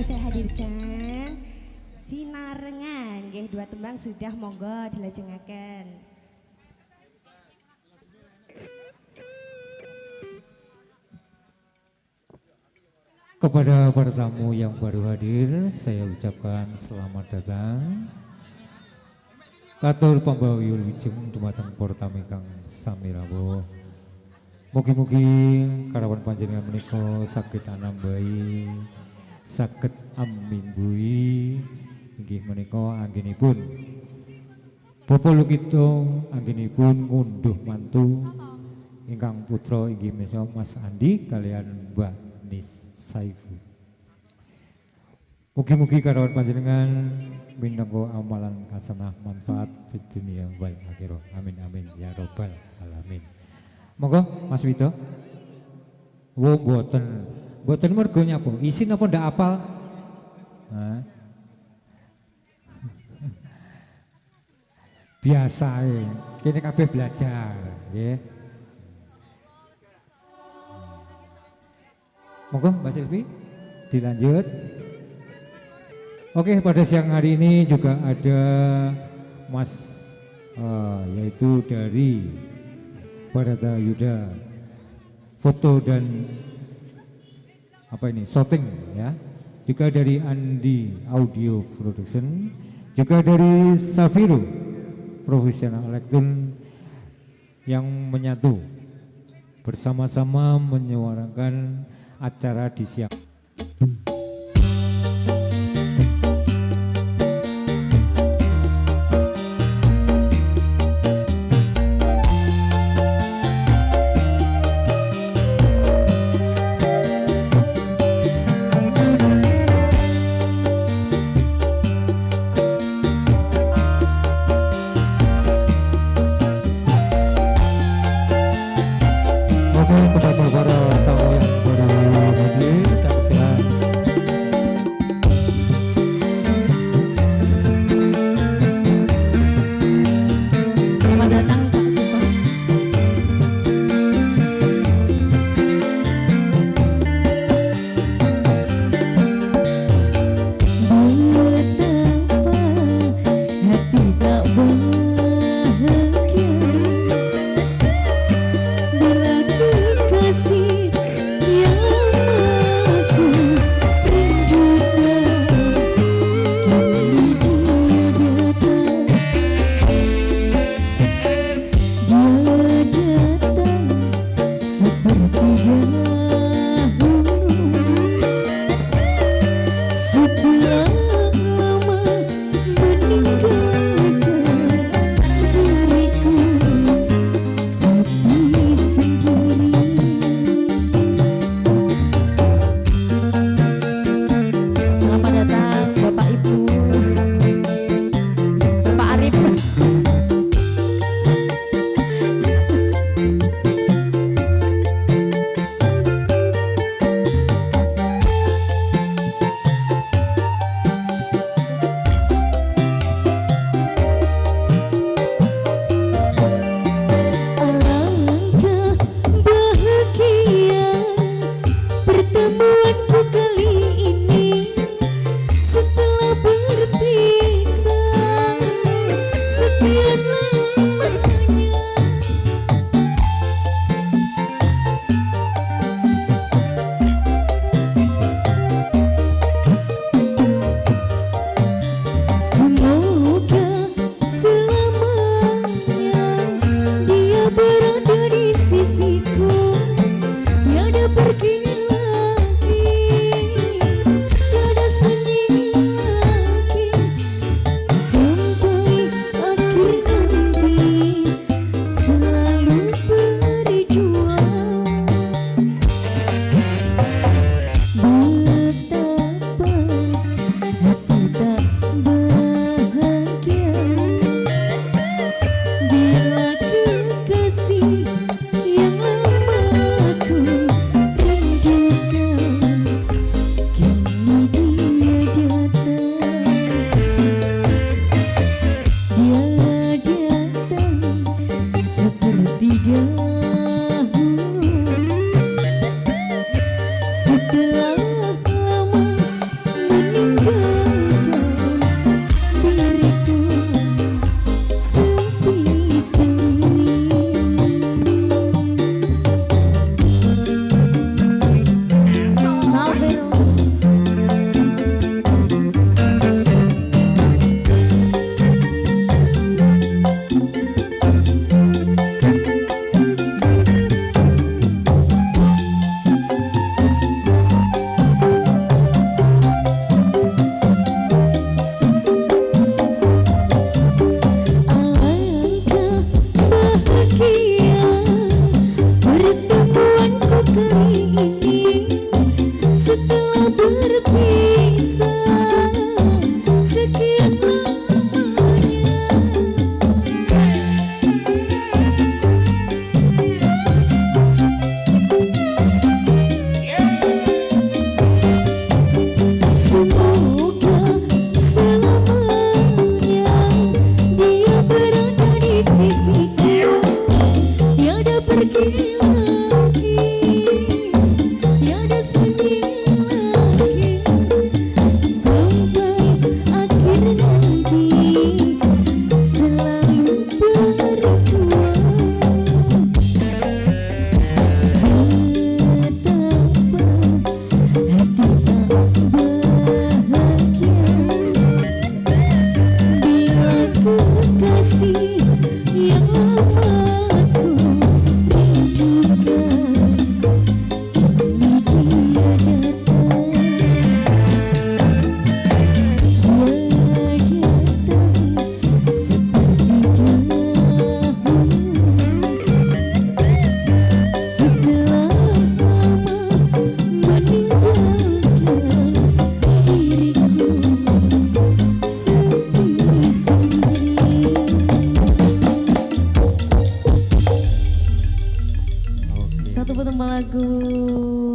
saya hadirkan Sinarengan, nggih dua tembang sudah monggo dilajengaken. Kepada para tamu yang baru hadir, saya ucapkan selamat datang. Katur pambawi wilujeng dumateng para tamu ingkang sami rawuh. Mugi-mugi karawan panjenengan menika saged anambahi, saged amimbuhi inggih menika anggenipun Bapak Lukito anggenipun ngunduh mantu ingkang putra inggih menika Mas Andi kalian Mbak Nis Saifu. Mugi-mugi karawan panjenengan minangka amalan hasanah manfaat di dunia wal akhirah. Amin amin ya robbal alamin. Monggo Mas Wito. Wo mboten mergo nyapa. Isin apa ndak apal? Hah? Biasa kene kabeh belajar, nggih. Monggo Mbak Silvi dilanjut. Oke, pada siang hari ini juga ada Mas yaitu dari Barata Yuda foto dan apa ini shooting ya, juga dari Andi Audio Production, juga dari Safiro Professional Elektron yang menyatu bersama-sama menyuarakan acara di siang. Kepada para tamu yang baru hadir, saya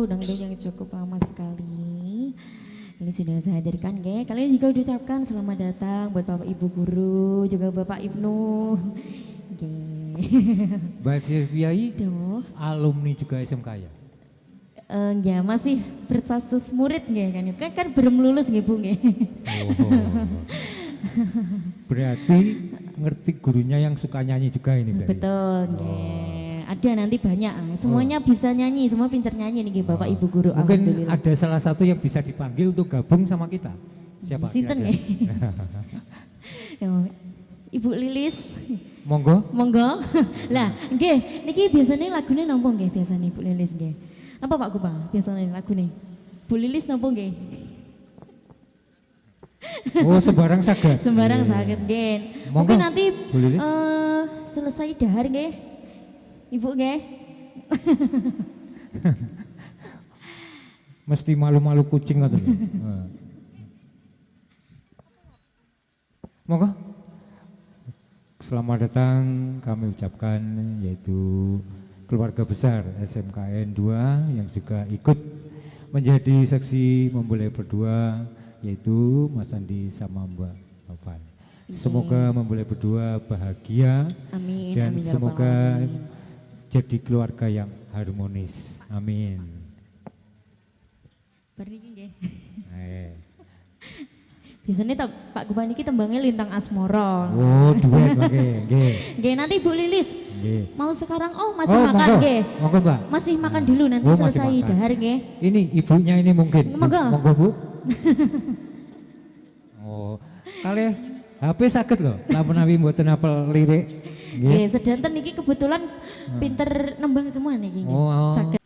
dangdut yang cukup lama sekali. Ini sudah saya hadirkan, nggih. Kalian juga ucapkan selamat datang buat Bapak Ibu guru, juga Bapak Ibnu. Nggih. Mbak Silviai Duh. alumni juga SMK ya? Ya masih berstatus murid nggih kan belum lulus nggih Bu nggih. Oh. Berarti ngerti gurunya yang suka nyanyi juga ini berarti? Betul nggih. Ada nanti banyak, semuanya bisa nyanyi, semua pinter nyanyi nih Bapak Ibu guru. Mungkin Alhamdulillah. ada salah satu yang bisa dipanggil untuk gabung sama kita. Siapa? Sinten kira-kira? nggih? Ya, Ibu Lilis. Monggo. Monggo. Lah, nggih, niki biasanya lagune napa nggih biasanya Ibu Lilis nggih? Apa Pak Gupang biasanya lagune? Bu Lilis napa nggih? Oh, sembarang saged. Sembarang Iya. sakit nggih. Monggo, Mungkin nanti Bu Lilis. selesai dahar nggih. Ibu nggih. Mesti malu-malu kucing atau Nah. Monggo. Selamat datang kami ucapkan yaitu keluarga besar SMKN 2 yang juga ikut menjadi saksi mempelai berdua yaitu Mas Andi sama Mbak Novan. Semoga mempelai berdua bahagia Amin. dan amin, ya rabbal semoga alamin. jadi keluarga yang harmonis. Amin. Berniki nggih. Eh. Biasanya Pak Gupang niki tembangnya Lintang Asmoro. Oh, duet oke, nggih. Nggih, nanti Bu Lilis Nggih. mau sekarang masih Oh, makan monggo. nggih. Monggo, Mbak. Masih makan dulu nanti Oh, masih selesai makan. dahar nggih. Ini ibunya ini mungkin. Monggo. Monggo, Bu. Oh, kali HP sakit loh. Lamun nabi mboten apel lirik. Nggih. Nggih, sedanten niki kebetulan pinter nembang semua niki nggih. Oh. Saged.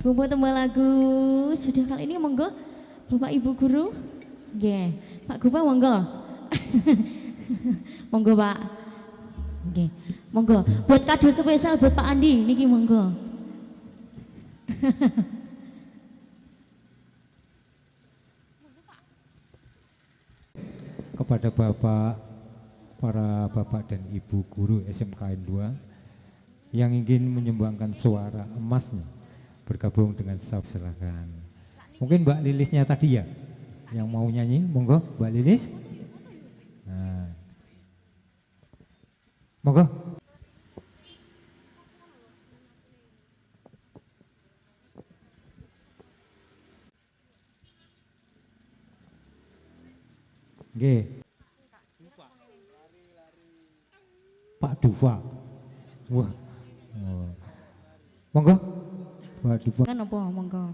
Bumbu tembang lagu sudah kali ini monggo Bapak Ibu Guru. Nggih, Pak Gupa monggo. Monggo Pak. Nggih. Monggo buat kado spesial buat Pak Andi niki monggo. Kepada Bapak, para Bapak dan Ibu Guru SMKN 2 yang ingin menyumbangkan suara emasnya bergabung dengan staff, silakan. Mungkin Mbak Lilisnya tadi ya yang mau nyanyi, monggo Mbak Lilis. Nah. Monggo. Nggih. Pak Dufa. Wah. Oh. Monggo. Pak Dufa. Kan apa monggo.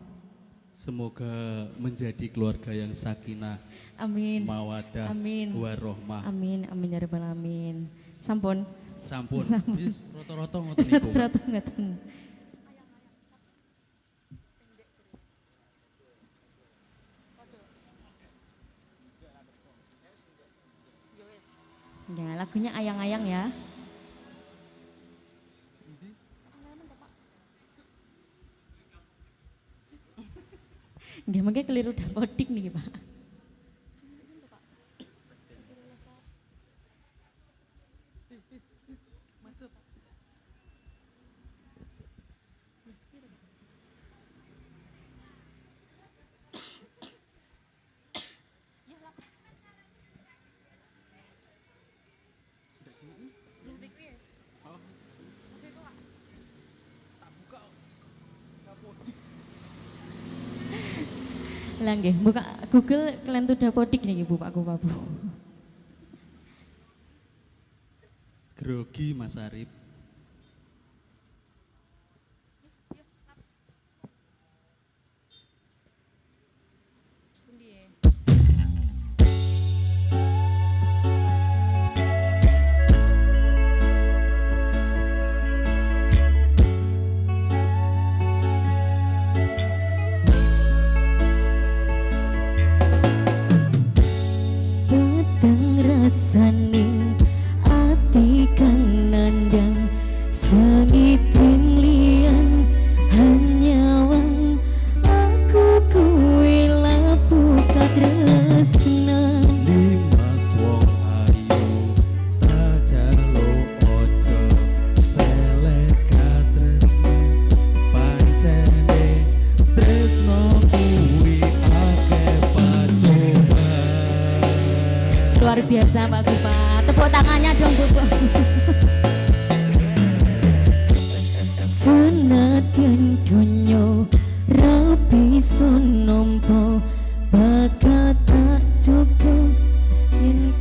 Semoga menjadi keluarga yang sakinah, Amin. mawadah, Amin. warohmah. Amin, amin ya rabbal alamin. Sampun. Sampun. Sampun. Wis roto-roto ngoten niku. Roto ngoten. Ya, lagunya ayang-ayang ya. Nggih, mengke keliru dapodik nih, Pak. Lah nggih, buka Google kelentu dapodik niki Bu Pak Gupa Bu. Grogi Mas Arif. Peteng rasaning ati kang nandang sengiting lian hanyawang aku kuwi lapu katresna. Limas wong ayu tajalo ojo selek katresno pancene tresno kuwi akeh pacoban. Luar biasa Pak Gupa, tepuk tangannya dong Bu. Senadyan donya ra bisa nampa bakal tak coba yen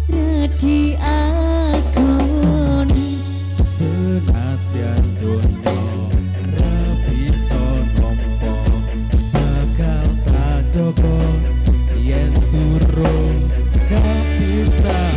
radi akon. Senadyan donya ra bisa nampa bakal tak coba yen turun kapisah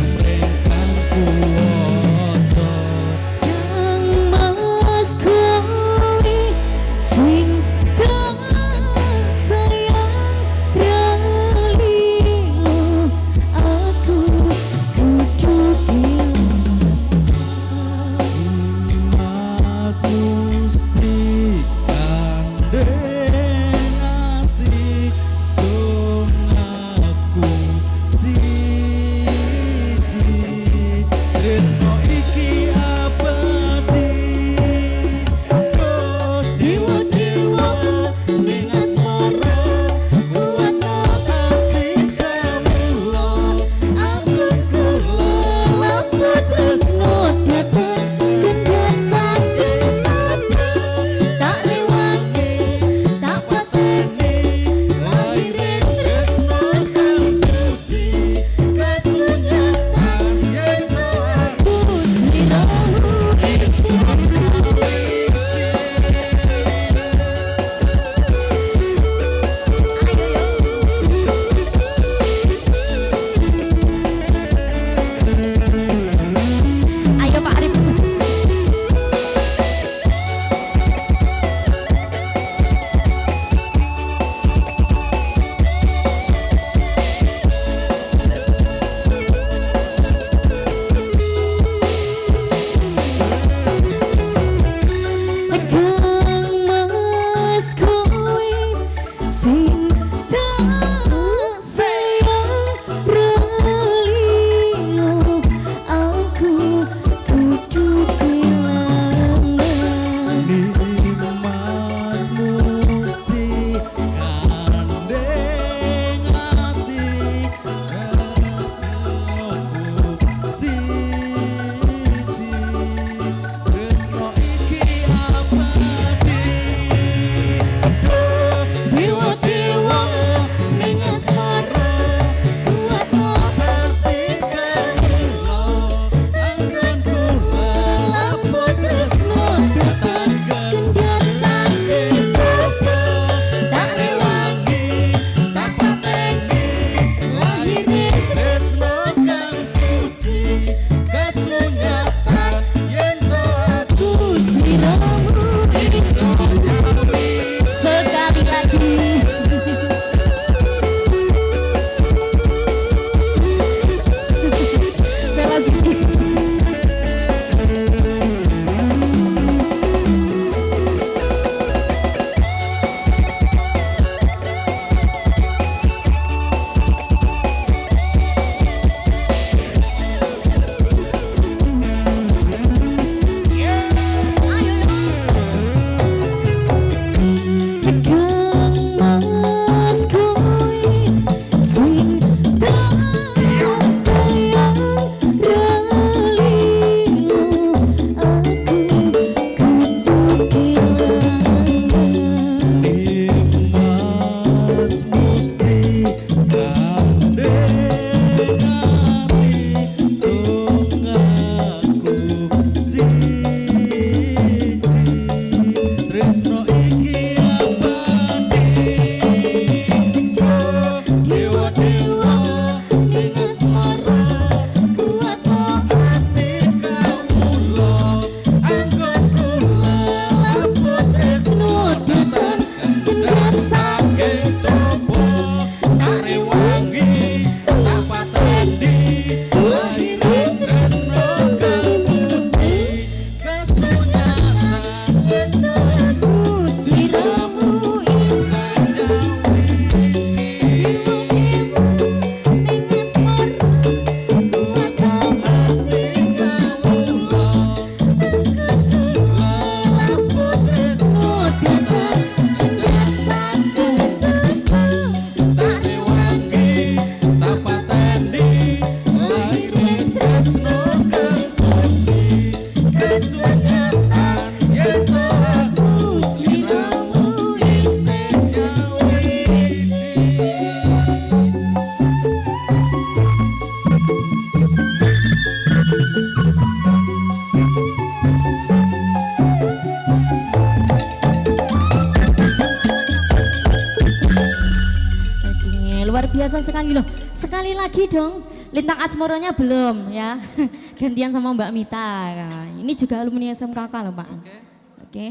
biasa sekali loh. Sekali lagi dong, Lintang Asmoronya belum ya. Gantian sama Mbak Mita. Nah, ini juga alumni SMKK loh Pak. Oke.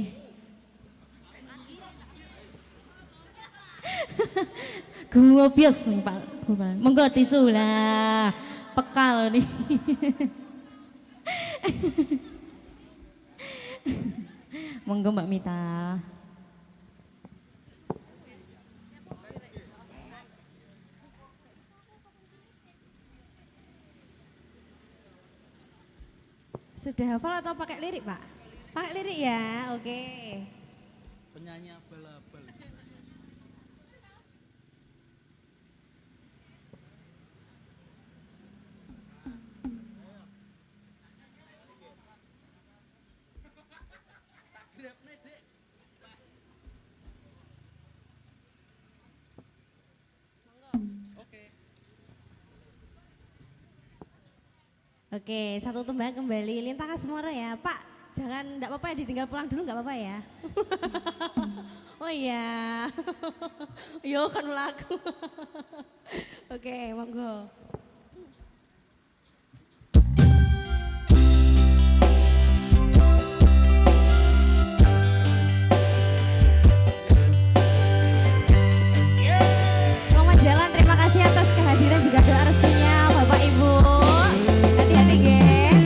Gua bias nih Pak. Monggo tisu lah. Pekal nih. Monggo Mbak Mita. Sudah hafal atau pakai lirik, Pak? Pakai lirik ya, oke. Penyanyi abal-abal. Oke, satu tembang kembali Lintang Asmoro ya. Pak, jangan enggak apa-apa ya ditinggal pulang dulu enggak apa-apa ya. Oh iya. Yo kan laku. Oke, monggo. Selamat jalan, terima kasih atas kehadiran juga doa restunya Bapak Ibu. Hati-hati geng.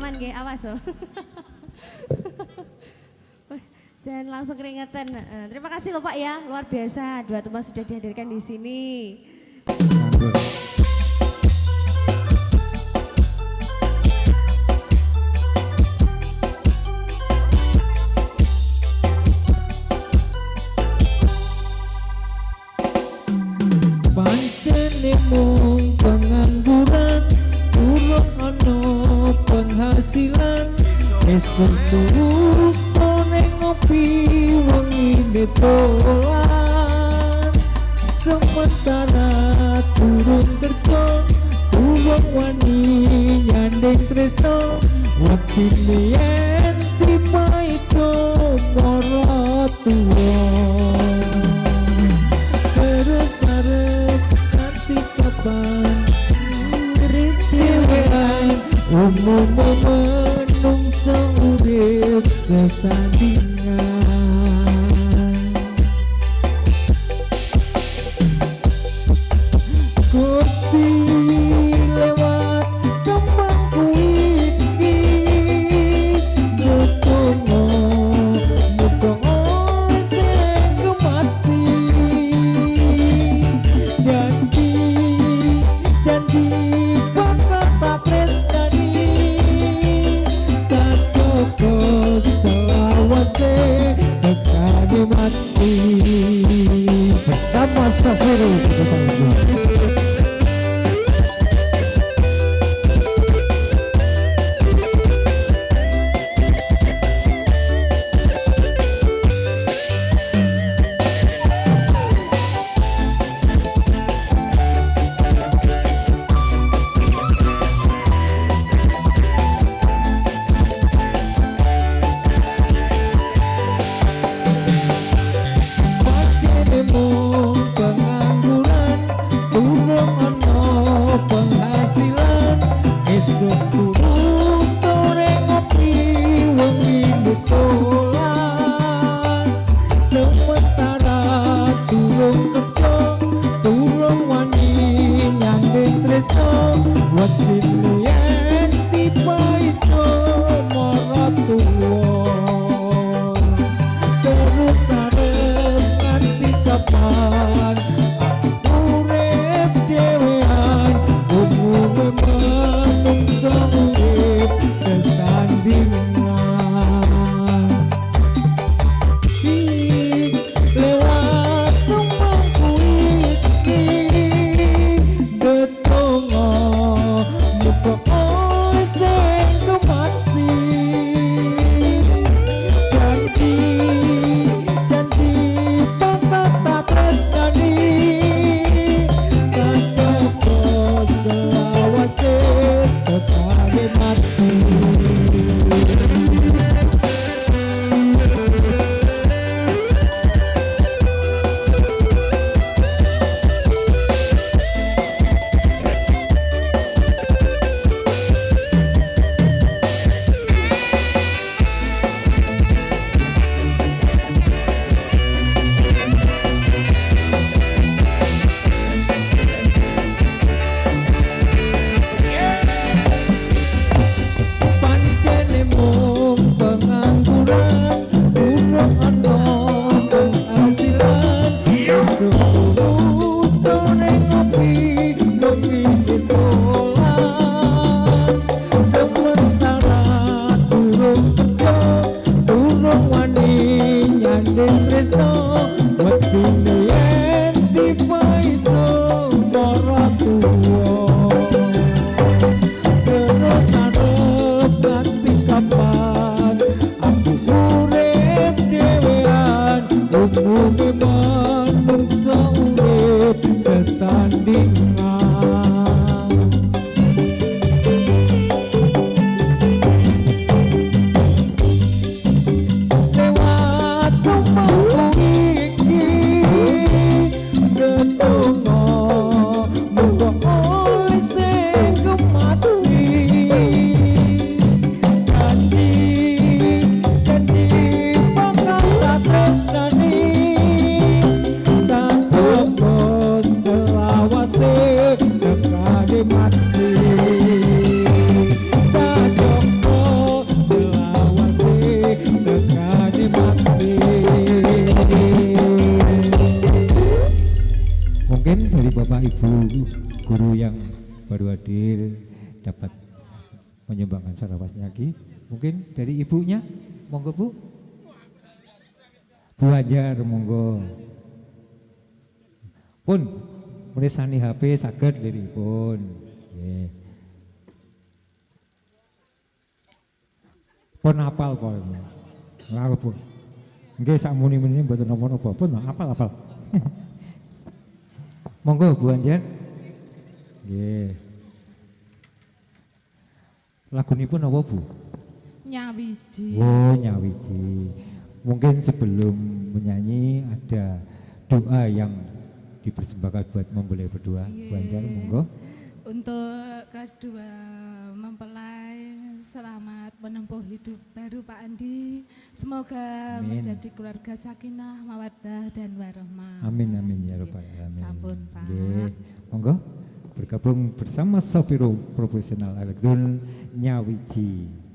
aman nggih, awas loh. Jangan langsung keringetan. Terima kasih loh Pak ya, luar biasa. Dua tumbal sudah dihadirkan di sini. Pancene mung pengangguran, urung ono penghasilan. Esuk turu sore ngopi wengi dolan. Sementara turun kerja, turun wani nyandeng tresno. Waktine yen tiba itu moro tuwa. Terus nanti kapan rintiwean umum menungso urip sesandingan. Kursi lewat tempatku iki Mutono mutono sing kemati. Janji bakal tak tresnani Kacoko selawase tekani mati. Bersama Astagfirullah. guru yang baru hadir dapat menyumbangkan salawatnya lagi. Mungkin dari ibunya, monggo Bu. Bu Hajar, monggo. Pun meresani HP saged dari pun. Nggih. Pun apal pun. Lalu pun. Nggih sakmuni-muni mboten napa-napa pun apal-apal. Monggo Bu Hajar. Nggih. Lagunipun apa Bu? Nyawiji. Oh, Nyawiji. Mungkin sebelum menyanyi ada doa yang dipersembahkan buat mempelai berdua. Bu Anjar, monggo. Untuk kedua mempelai selamat menempuh hidup baru Pak Andi. Semoga Amin. menjadi keluarga sakinah, mawaddah dan warahmah. Amin amin ya rabbal alamin. Sampun Pak. Nggih. Monggo bergabung bersama Safiro Profesional Elektron Nyawiji.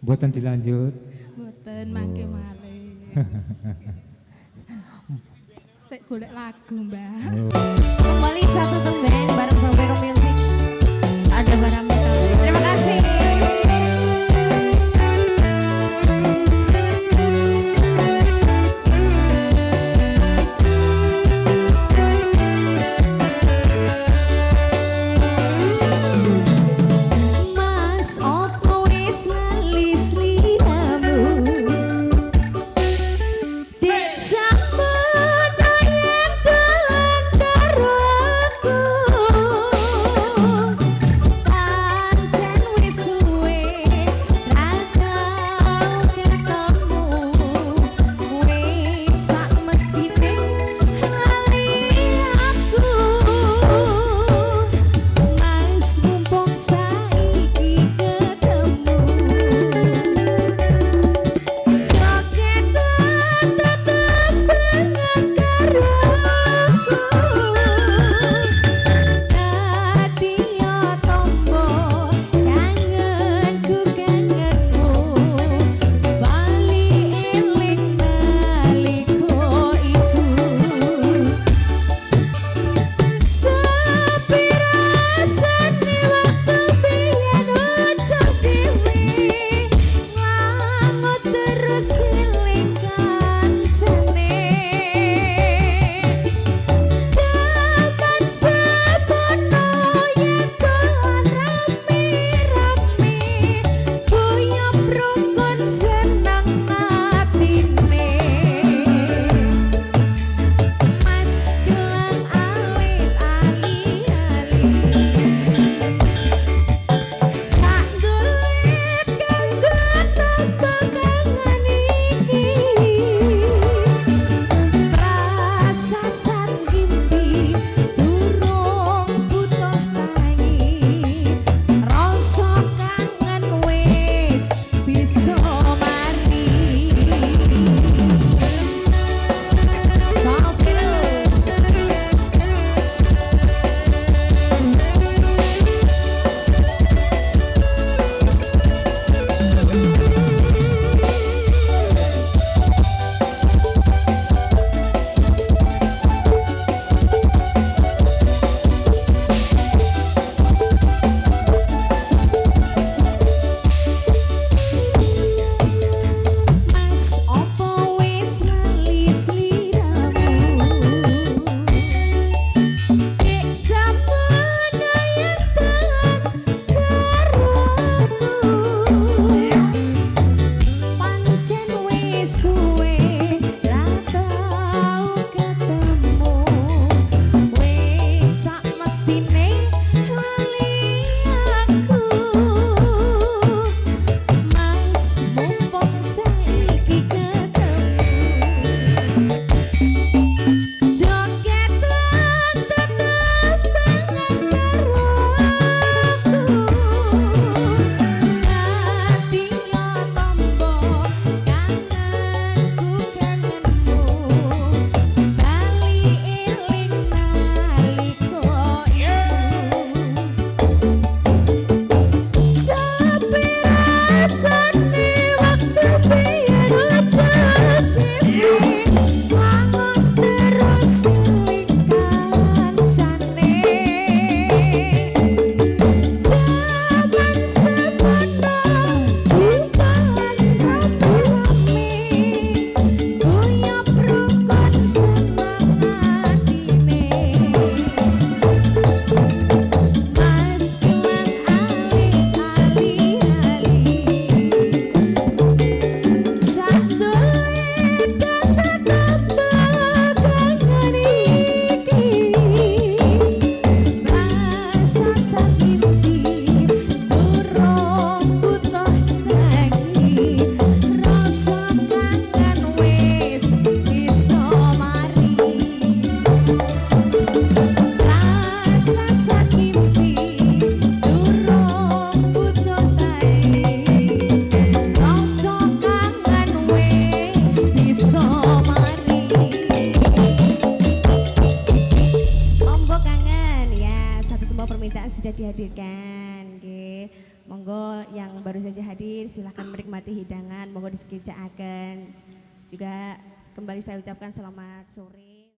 Mboten dilanjut. Mboten mangke malih. Sik golek lagu, Mbak. Kembali satu tembang bareng Sopero Music. Ada barang metal. Terima kasih. Mas opo wis lali sliramu. Dek sampun yen dalan karo aku. Pancen wis suwe ra tau ketemu. Wis sak mestine lali aku. Mas mumpung saiki ketemu. Joget tetep pengen karo aku. Dadi yo tombo kangenku kangenmu. Bali eling naliko iku. Sepirasane waktu biyen ucap dhewe ngamot terus eling kancane. Jaman sepono yen dolan rame-rame guyub rukun seneng atine. Mas gelang alit ali-ali. Sak dulit kanggo tambah kangen iki. Rasa sakimpi durung butuh tangi. Rasa kangen wis bisa mari. Sopiro. Mas opo wis lali sliramu. Dek sampun yen dalan karo aku. Pancen wis suwe ra tau ketemu. Wis sak mestine lali aku. Mas mumpung saiki ketemu. Joget tetep pengen karo aku. Dadi yo tombo kangenku kangenmu. Bali eling naliko iku. Sepirasane waktu biyen ucap dhewe ngamot terus eling kancane. Jaman sepono dolan rame-rame guyub rukun seneng atine. Mas gelang alit ali-ali. Sak dulit kanggo tambah kangen iki. Rasa sakimpi durung butuh tangi. Rasa kangen wis bisa mari. Rasa sakimpi durung butuh tangi. Rasa kangen wis bisa mari. Tombo kangen ya, satu tembang permintaan sudah dihadirkan. Nggih. Monggo yang baru saja hadir silahkan menikmati hidangan, monggo disekejaaken. Juga kembali saya ucapkan selamat sore.